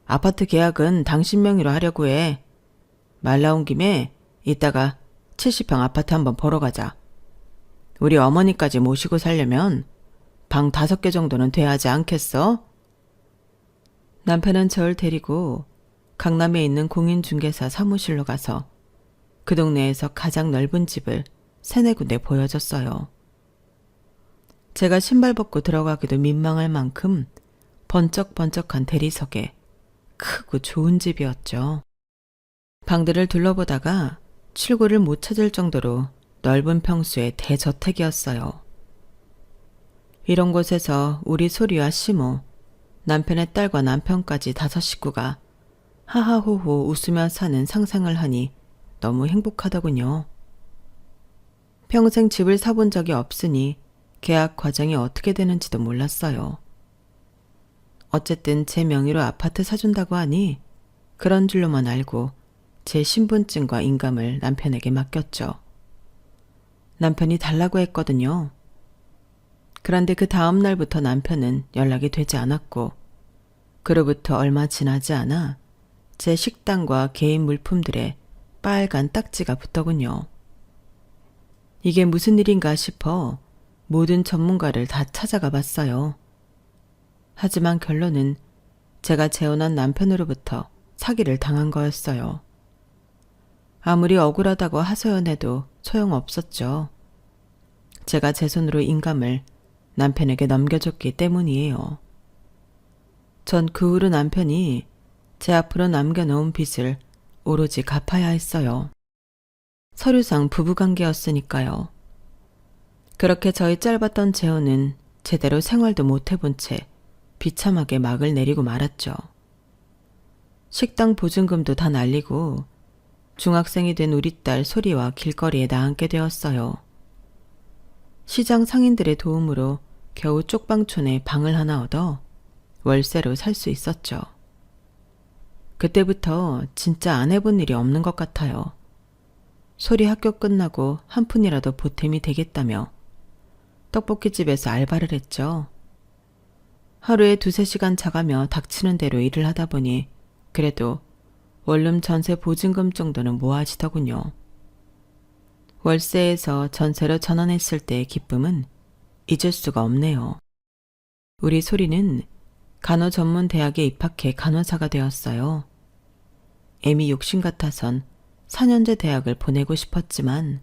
A: 아파트 계약은 당신 명의로 하려고 해. 말 나온 김에 이따가 70평 아파트 한번 보러 가자. 우리 어머니까지 모시고 살려면 방 5개 정도는 돼야 하지 않겠어? 남편은 절 데리고 강남에 있는 공인중개사 사무실로 가서 그 동네에서 가장 넓은 집을 3-4군데 보여줬어요. 제가 신발 벗고 들어가기도 민망할 만큼 번쩍번쩍한 대리석에 크고 좋은 집이었죠. 방들을 둘러보다가 출구를 못 찾을 정도로 넓은 평수의 대저택이었어요. 이런 곳에서 우리 소리와 시모, 남편의 딸과 남편까지 5 식구가 하하호호 웃으며 사는 상상을 하니 너무 행복하더군요. 평생 집을 사본 적이 없으니 계약 과정이 어떻게 되는지도 몰랐어요. 어쨌든 제 명의로 아파트 사준다고 하니 그런 줄로만 알고 제 신분증과 인감을 남편에게 맡겼죠. 남편이 달라고 했거든요. 그런데 그 다음 날부터 남편은 연락이 되지 않았고 그로부터 얼마 지나지 않아 제 식당과 개인 물품들에 빨간 딱지가 붙더군요. 이게 무슨 일인가 싶어 모든 전문가를 다 찾아가 봤어요. 하지만 결론은 제가 재혼한 남편으로부터 사기를 당한 거였어요. 아무리 억울하다고 하소연해도 소용없었죠. 제가 제 손으로 인감을 남편에게 넘겨줬기 때문이에요. 전 그 후로 남편이 제 앞으로 남겨놓은 빚을 오로지 갚아야 했어요. 서류상 부부관계였으니까요. 그렇게 저희 짧았던 재혼은 제대로 생활도 못 해본 채 비참하게 막을 내리고 말았죠. 식당 보증금도 다 날리고 중학생이 된 우리 딸 소리와 길거리에 나앉게 되었어요. 시장 상인들의 도움으로 겨우 쪽방촌에 방을 하나 얻어 월세로 살 수 있었죠. 그때부터 진짜 안 해본 일이 없는 것 같아요. 소리 학교 끝나고 한 푼이라도 보탬이 되겠다며 떡볶이집에서 알바를 했죠. 하루에 2-3시간 자가며 닥치는 대로 일을 하다 보니 그래도 원룸 전세 보증금 정도는 모아지더군요. 월세에서 전세로 전환했을 때의 기쁨은 잊을 수가 없네요. 우리 소리는 간호전문대학에 입학해 간호사가 되었어요. 애미 욕심 같아선 4년제 대학을 보내고 싶었지만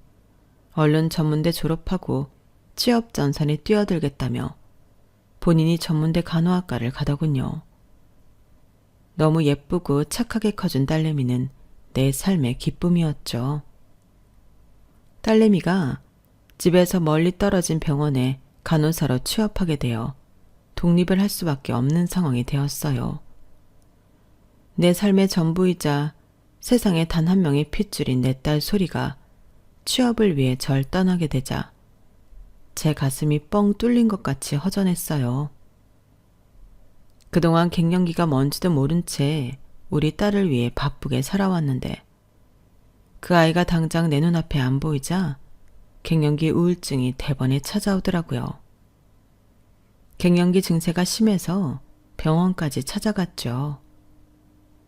A: 얼른 전문대 졸업하고 취업 전선에 뛰어들겠다며 본인이 전문대 간호학과를 가더군요. 너무 예쁘고 착하게 커준 딸내미는 내 삶의 기쁨이었죠. 딸내미가 집에서 멀리 떨어진 병원에 간호사로 취업하게 되어 독립을 할 수밖에 없는 상황이 되었어요. 내 삶의 전부이자 세상에 단 한 명의 핏줄인 내 딸 소리가 취업을 위해 절 떠나게 되자 제 가슴이 뻥 뚫린 것 같이 허전했어요. 그동안 갱년기가 뭔지도 모른 채 우리 딸을 위해 바쁘게 살아왔는데 그 아이가 당장 내 눈앞에 안 보이자 갱년기 우울증이 대번에 찾아오더라고요. 갱년기 증세가 심해서 병원까지 찾아갔죠.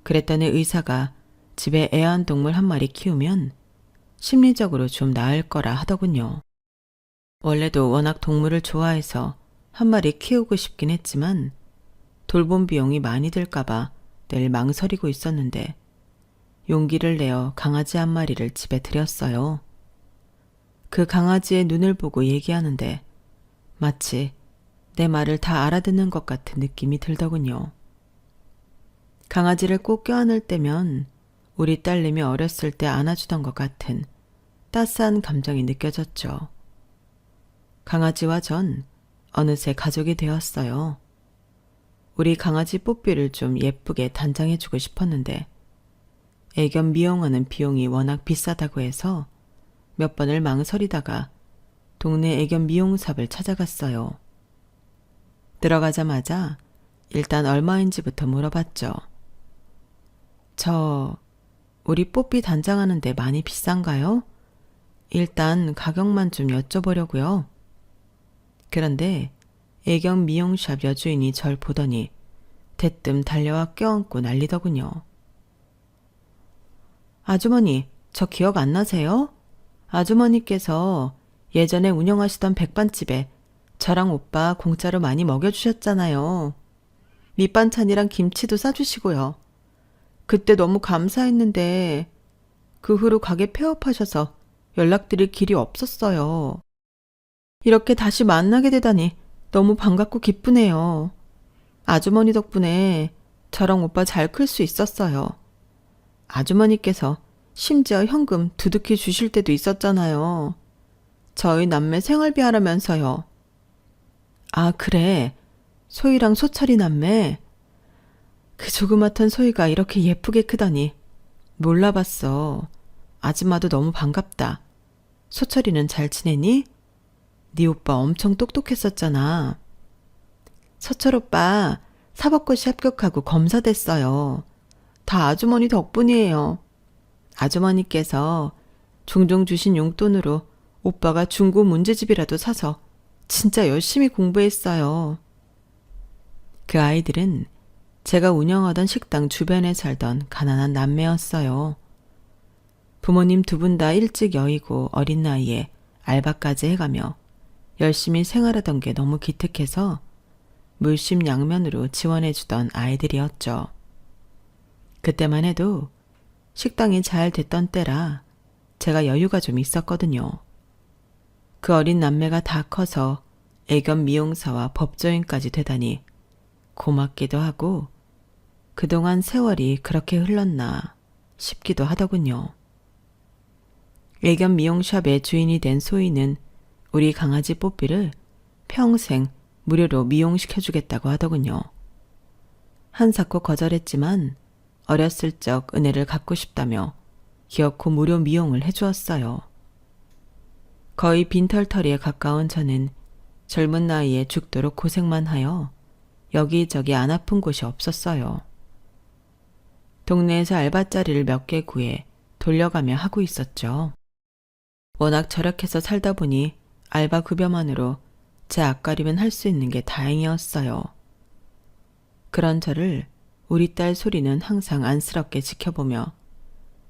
A: 그랬더니 의사가 집에 애완동물 한 마리 키우면 심리적으로 좀 나을 거라 하더군요. 원래도 워낙 동물을 좋아해서 한 마리 키우고 싶긴 했지만 돌봄 비용이 많이 들까봐 늘 망설이고 있었는데 용기를 내어 강아지 한 마리를 집에 들였어요. 그 강아지의 눈을 보고 얘기하는데 마치 내 말을 다 알아듣는 것 같은 느낌이 들더군요. 강아지를 꼭 껴안을 때면 우리 딸내미 어렸을 때 안아주던 것 같은 따스한 감정이 느껴졌죠. 강아지와 전 어느새 가족이 되었어요. 우리 강아지 뽀삐를 좀 예쁘게 단장해주고 싶었는데 애견 미용하는 비용이 워낙 비싸다고 해서 몇 번을 망설이다가 동네 애견 미용샵을 찾아갔어요. 들어가자마자 일단 얼마인지부터 물어봤죠. 우리 뽀삐 단장하는데 많이 비싼가요? 일단 가격만 좀 여쭤보려고요. 그런데 애견 미용샵 여주인이 절 보더니 대뜸 달려와 껴안고 난리더군요. 아주머니, 저 기억 안 나세요? 아주머니께서 예전에 운영하시던 백반집에 저랑 오빠 공짜로 많이 먹여주셨잖아요. 밑반찬이랑 김치도 싸주시고요. 그때 너무 감사했는데 그 후로 가게 폐업하셔서 연락드릴 길이 없었어요. 이렇게 다시 만나게 되다니 너무 반갑고 기쁘네요. 아주머니 덕분에 저랑 오빠 잘 클 수 있었어요. 아주머니께서 심지어 현금 두둑히 주실 때도 있었잖아요. 저희 남매 생활비 하라면서요. 아, 그래. 소희랑 소철이 남매. 그 조그맣던 소희가 이렇게 예쁘게 크다니 몰라봤어. 아줌마도 너무 반갑다. 소철이는 잘 지내니? 네 오빠 엄청 똑똑했었잖아. 서철 오빠 사법고시 합격하고 검사 됐어요. 다 아주머니 덕분이에요. 아주머니께서 종종 주신 용돈으로 오빠가 중고 문제집이라도 사서 진짜 열심히 공부했어요. 그 아이들은 제가 운영하던 식당 주변에 살던 가난한 남매였어요. 부모님 두 분 다 일찍 여의고 어린 나이에 알바까지 해가며 열심히 생활하던 게 너무 기특해서 물심양면으로 지원해주던 아이들이었죠. 그때만 해도 식당이 잘 됐던 때라 제가 여유가 좀 있었거든요. 그 어린 남매가 다 커서 애견 미용사와 법조인까지 되다니 고맙기도 하고 그동안 세월이 그렇게 흘렀나 싶기도 하더군요. 애견 미용샵의 주인이 된 소희는 우리 강아지 뽀삐를 평생 무료로 미용시켜주겠다고 하더군요. 한사코 거절했지만 어렸을 적 은혜를 갚고 싶다며 기어코 무료 미용을 해주었어요. 거의 빈털터리에 가까운 저는 젊은 나이에 죽도록 고생만 하여 여기저기 안 아픈 곳이 없었어요. 동네에서 알바자리를 몇 개 구해 돌려가며 하고 있었죠. 워낙 절약해서 살다 보니 알바 급여만으로 제 앞가림은 할 수 있는 게 다행이었어요. 그런 저를 우리 딸 소리는 항상 안쓰럽게 지켜보며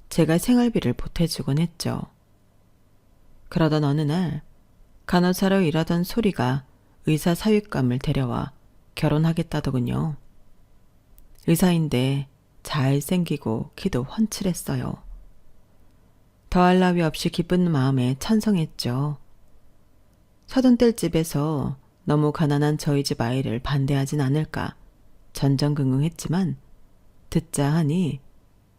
A: 제가 생활비를 보태주곤 했죠. 그러던 어느 날 간호사로 일하던 소리가 의사 사윗감을 데려와 결혼하겠다더군요. 의사인데 잘생기고 키도 훤칠했어요. 더할 나위 없이 기쁜 마음에 찬성했죠. 서둔뗄 집에서 너무 가난한 저희 집 아이를 반대하진 않을까 전전긍긍했지만 듣자 하니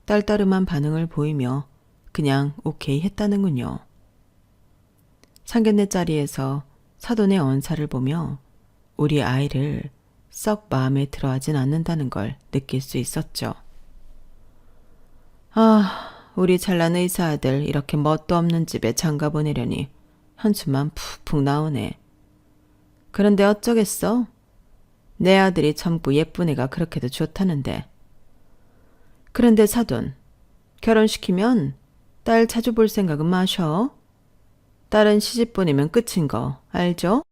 A: 딸따름한 반응을 보이며 그냥 오케이 했다는군요. 상견례 자리에서 사돈의 언사를 보며 우리 아이를 썩 마음에 들어하진 않는다는 걸 느낄 수 있었죠. 우리 잘난 의사 아들 이렇게 멋도 없는 집에 장가 보내려니 한숨만 푹푹 나오네. 그런데 어쩌겠어? 내 아들이 젊고 예쁜 애가 그렇게도 좋다는데. 그런데 사돈, 결혼시키면 딸 자주 볼 생각은 마셔. 딸은 시집 보내면 끝인 거 알죠?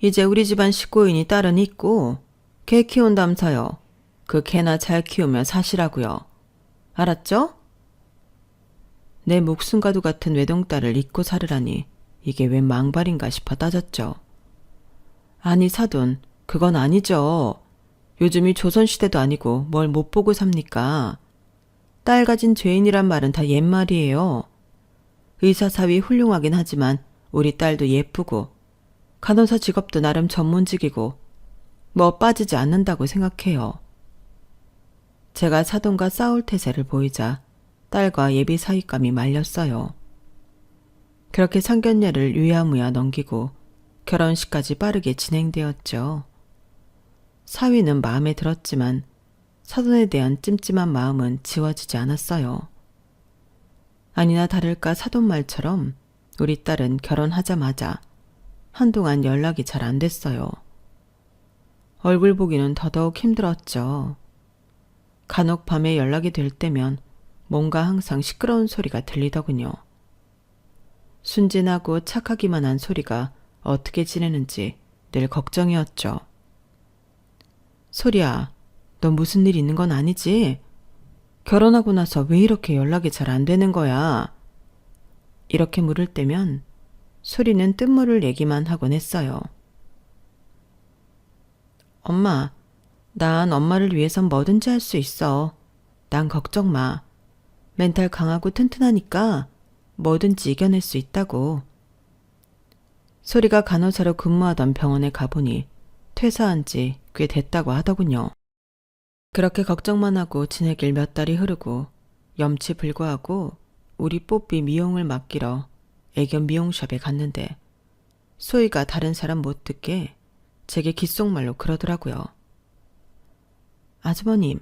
A: 이제 우리 집안 식구인이 딸은 있고 개 키운담서요. 그 개나 잘 키우면 사시라고요. 알았죠? 내 목숨과도 같은 외동딸을 잊고 살으라니 이게 웬 망발인가 싶어 따졌죠. 아니 사돈, 그건 아니죠. 요즘이 조선시대도 아니고 뭘 못 보고 삽니까? 딸 가진 죄인이란 말은 다 옛말이에요. 의사 사위 훌륭하긴 하지만 우리 딸도 예쁘고 간호사 직업도 나름 전문직이고 뭐 빠지지 않는다고 생각해요. 제가 사돈과 싸울 태세를 보이자 딸과 예비 사윗감이 말렸어요. 그렇게 상견례를 유야무야 넘기고 결혼식까지 빠르게 진행되었죠. 사위는 마음에 들었지만 사돈에 대한 찜찜한 마음은 지워지지 않았어요. 아니나 다를까 사돈 말처럼 우리 딸은 결혼하자마자 한동안 연락이 잘 안 됐어요. 얼굴 보기는 더더욱 힘들었죠. 간혹 밤에 연락이 될 때면 뭔가 항상 시끄러운 소리가 들리더군요. 순진하고 착하기만 한 소리가 어떻게 지내는지 늘 걱정이었죠. 소리야, 너 무슨 일 있는 건 아니지? 결혼하고 나서 왜 이렇게 연락이 잘 안 되는 거야? 이렇게 물을 때면 소리는 뜬물을 얘기만 하곤 했어요. 엄마, 난 엄마를 위해선 뭐든지 할 수 있어. 난 걱정 마. 멘탈 강하고 튼튼하니까 뭐든지 이겨낼 수 있다고. 소리가 간호사로 근무하던 병원에 가보니 퇴사한 지 꽤 됐다고 하더군요. 그렇게 걱정만 하고 지내길 몇 달이 흐르고 염치 불구하고 우리 뽀삐 미용을 맡기러 애견 미용샵에 갔는데 소희가 다른 사람 못 듣게 제게 귓속말로 그러더라고요. 아주버님,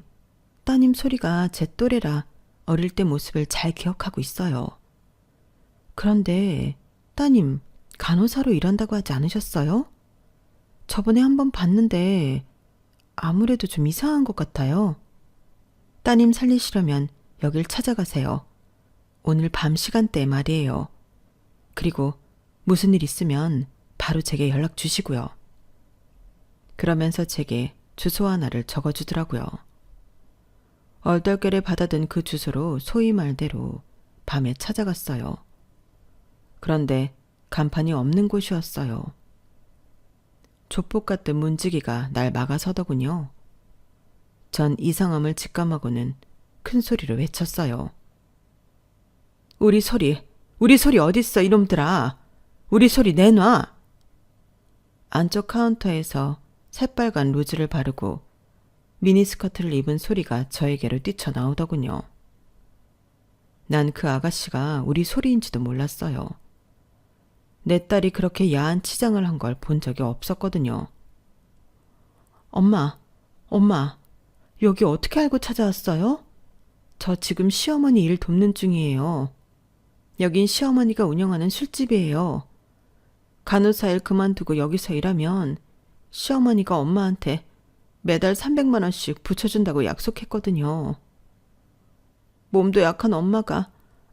A: 따님 소리가 제 또래라 어릴 때 모습을 잘 기억하고 있어요. 그런데 따님 간호사로 일한다고 하지 않으셨어요? 저번에 한번 봤는데 아무래도 좀 이상한 것 같아요. 따님 살리시려면 여길 찾아가세요. 오늘 밤 시간대에 말이에요. 그리고 무슨 일 있으면 바로 제게 연락 주시고요. 그러면서 제게 주소 하나를 적어주더라고요. 얼떨결에 받아든 그 주소로 소위 말대로 밤에 찾아갔어요. 그런데 간판이 없는 곳이었어요. 족복 같은 문지기가 날 막아서더군요. 전 이상함을 직감하고는 큰 소리로 외쳤어요. 우리 소리 어딨어 이놈들아. 우리 소리 내놔. 안쪽 카운터에서 새빨간 루즈를 바르고 미니스커트를 입은 소리가 저에게로 뛰쳐나오더군요. 난 그 아가씨가 우리 소리인지도 몰랐어요. 내 딸이 그렇게 야한 치장을 한 걸 본 적이 없었거든요. 엄마, 여기 어떻게 알고 찾아왔어요? 저 지금 시어머니 일 돕는 중이에요. 여긴 시어머니가 운영하는 술집이에요. 간호사 일 그만두고 여기서 일하면 시어머니가 엄마한테 매달 300만 원씩 붙여준다고 약속했거든요. 몸도 약한 엄마가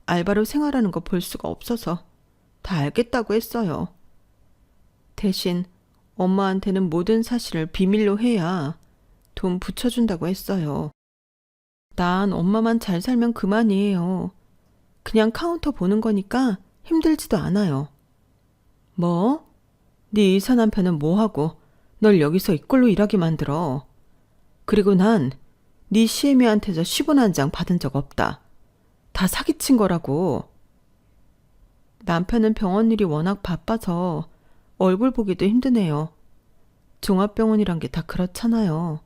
A: 알바로 생활하는 거 볼 수가 없어서 다 알겠다고 했어요. 대신 엄마한테는 모든 사실을 비밀로 해야 돈 붙여준다고 했어요. 난 엄마만 잘 살면 그만이에요. 그냥 카운터 보는 거니까 힘들지도 않아요. 뭐? 네 의사 남편은 뭐하고 널 여기서 이꼴로 일하게 만들어. 그리고 난 네 시애미한테서 10원 한 장 받은 적 없다. 다 사기친 거라고. 남편은 병원 일이 워낙 바빠서 얼굴 보기도 힘드네요. 종합병원이란 게 다 그렇잖아요.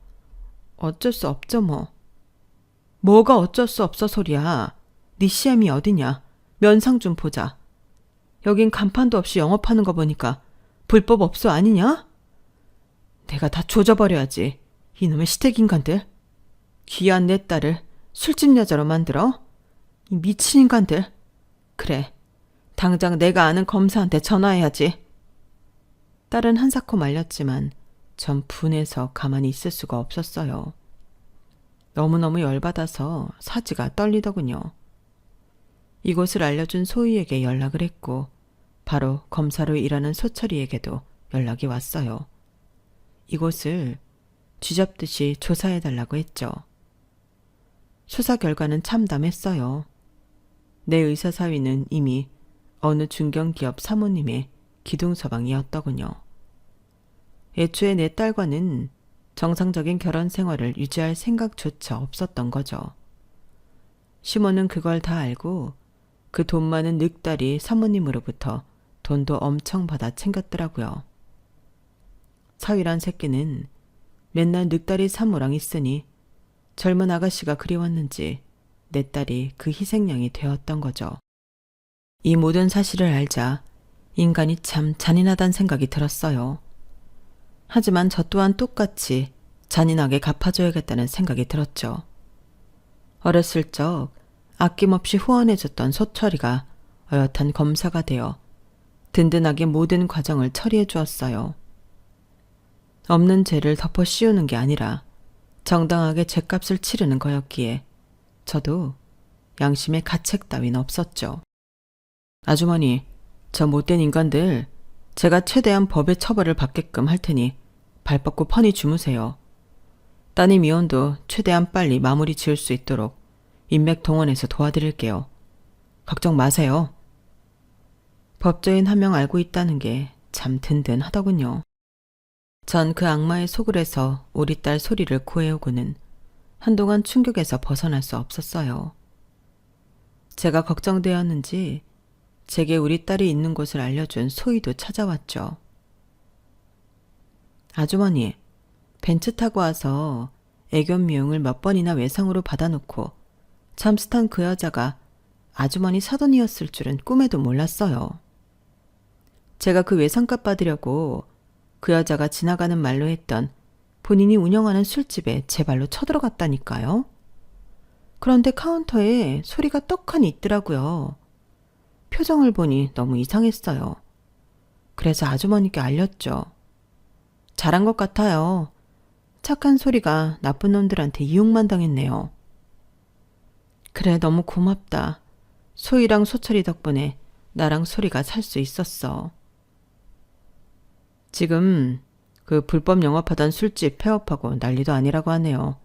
A: 어쩔 수 없죠 뭐. 뭐가 어쩔 수 없어 소리야. 네 시애미 어디냐. 면상 좀 보자. 여긴 간판도 없이 영업하는 거 보니까 불법 업소 아니냐? 내가 다 조져버려야지. 이놈의 시댁인간들. 귀한 내 딸을 술집 여자로 만들어? 이 미친 인간들. 그래, 당장 내가 아는 검사한테 전화해야지. 딸은 한사코 말렸지만 전 분해서 가만히 있을 수가 없었어요. 너무너무 열받아서 사지가 떨리더군요. 이곳을 알려준 소희에게 연락을 했고 바로 검사로 일하는 소철이에게도 연락이 왔어요. 이곳을 쥐잡듯이 조사해달라고 했죠. 수사 결과는 참담했어요. 내 의사사위는 이미 어느 중견기업 사모님의 기둥서방이었더군요. 애초에 내 딸과는 정상적인 결혼 생활을 유지할 생각조차 없었던 거죠. 시모는 그걸 다 알고 그 돈 많은 늑다리 사모님으로부터 돈도 엄청 받아 챙겼더라고요. 사위란 새끼는 맨날 늑다리 사모랑 있으니 젊은 아가씨가 그리웠는지 내 딸이 그 희생양이 되었던 거죠. 이 모든 사실을 알자 인간이 참 잔인하단 생각이 들었어요. 하지만 저 또한 똑같이 잔인하게 갚아줘야겠다는 생각이 들었죠. 어렸을 적 아낌없이 후원해줬던 소철이가 어엿한 검사가 되어 든든하게 모든 과정을 처리해 주었어요. 없는 죄를 덮어 씌우는 게 아니라 정당하게 죄값을 치르는 거였기에 저도 양심의 가책 따윈 없었죠. 아주머니, 저 못된 인간들 제가 최대한 법의 처벌을 받게끔 할 테니 발 뻗고 편히 주무세요. 따님 이혼도 최대한 빨리 마무리 지을 수 있도록 인맥 동원해서 도와드릴게요. 걱정 마세요. 법조인 한 명 알고 있다는 게 참 든든하더군요. 전 그 악마의 소굴에서 우리 딸 소리를 구해오고는 한동안 충격에서 벗어날 수 없었어요. 제가 걱정되었는지 제게 우리 딸이 있는 곳을 알려준 소희도 찾아왔죠. 아주머니, 벤츠 타고 와서 애견 미용을 몇 번이나 외상으로 받아놓고 잠수탄 그 여자가 아주머니 사돈이었을 줄은 꿈에도 몰랐어요. 제가 그 외상값 받으려고 그 여자가 지나가는 말로 했던 본인이 운영하는 술집에 제 발로 쳐들어갔다니까요. 그런데 카운터에 소리가 떡하니 있더라고요. 표정을 보니 너무 이상했어요. 그래서 아주머니께 알렸죠. 잘한 것 같아요. 착한 소리가 나쁜 놈들한테 이용만 당했네요. 그래, 너무 고맙다. 소희랑 소철이 덕분에 나랑 소리가 살 수 있었어. 지금 그 불법 영업하던 술집 폐업하고 난리도 아니라고 하네요.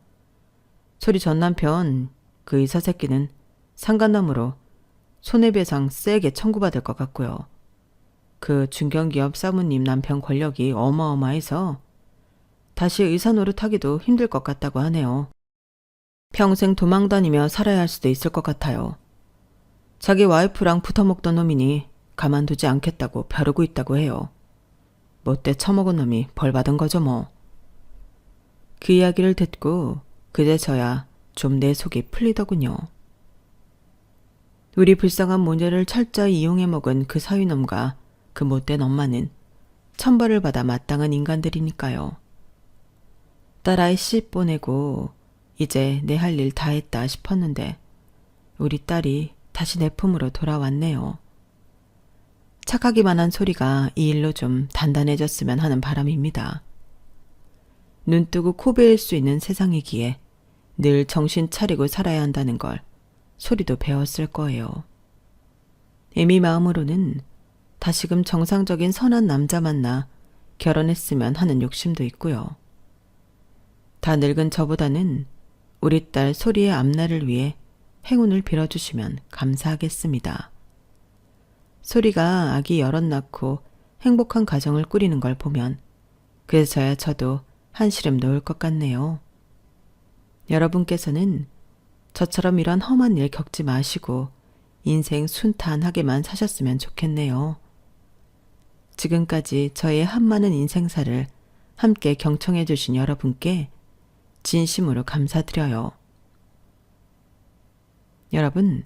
A: 소리 전 남편 그 의사 새끼는 상간남으로 손해배상 세게 청구받을 것 같고요. 그 중견기업 사모님 남편 권력이 어마어마해서 다시 의사 노릇하기도 힘들 것 같다고 하네요. 평생 도망 다니며 살아야 할 수도 있을 것 같아요. 자기 와이프랑 붙어먹던 놈이니 가만두지 않겠다고 벼르고 있다고 해요. 못돼 처먹은 놈이 벌 받은 거죠 뭐. 그 이야기를 듣고 그제서야 좀 내 속이 풀리더군요. 우리 불쌍한 모녀를 철저히 이용해 먹은 그 사위놈과 그 못된 엄마는 천벌을 받아 마땅한 인간들이니까요. 딸아이 씨 보내고 이제 내 할 일 다 했다 싶었는데 우리 딸이 다시 내 품으로 돌아왔네요. 착하기만 한 소리가 이 일로 좀 단단해졌으면 하는 바람입니다. 눈 뜨고 코 베일 수 있는 세상이기에 늘 정신 차리고 살아야 한다는 걸 소리도 배웠을 거예요. 애미 마음으로는 다시금 정상적인 선한 남자 만나 결혼했으면 하는 욕심도 있고요. 다 늙은 저보다는 우리 딸 소리의 앞날을 위해 행운을 빌어주시면 감사하겠습니다. 소리가 아기 여럿 낳고 행복한 가정을 꾸리는 걸 보면 그래서야 저도 한시름 놓을 것 같네요. 여러분께서는 저처럼 이런 험한 일 겪지 마시고 인생 순탄하게만 사셨으면 좋겠네요. 지금까지 저의 한많은 인생사를 함께 경청해 주신 여러분께 진심으로 감사드려요. 여러분,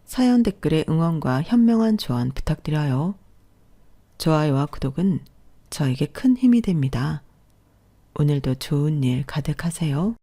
A: 사연 댓글에 응원과 현명한 조언 부탁드려요. 좋아요와 구독은 저에게 큰 힘이 됩니다. 오늘도 좋은 일 가득하세요.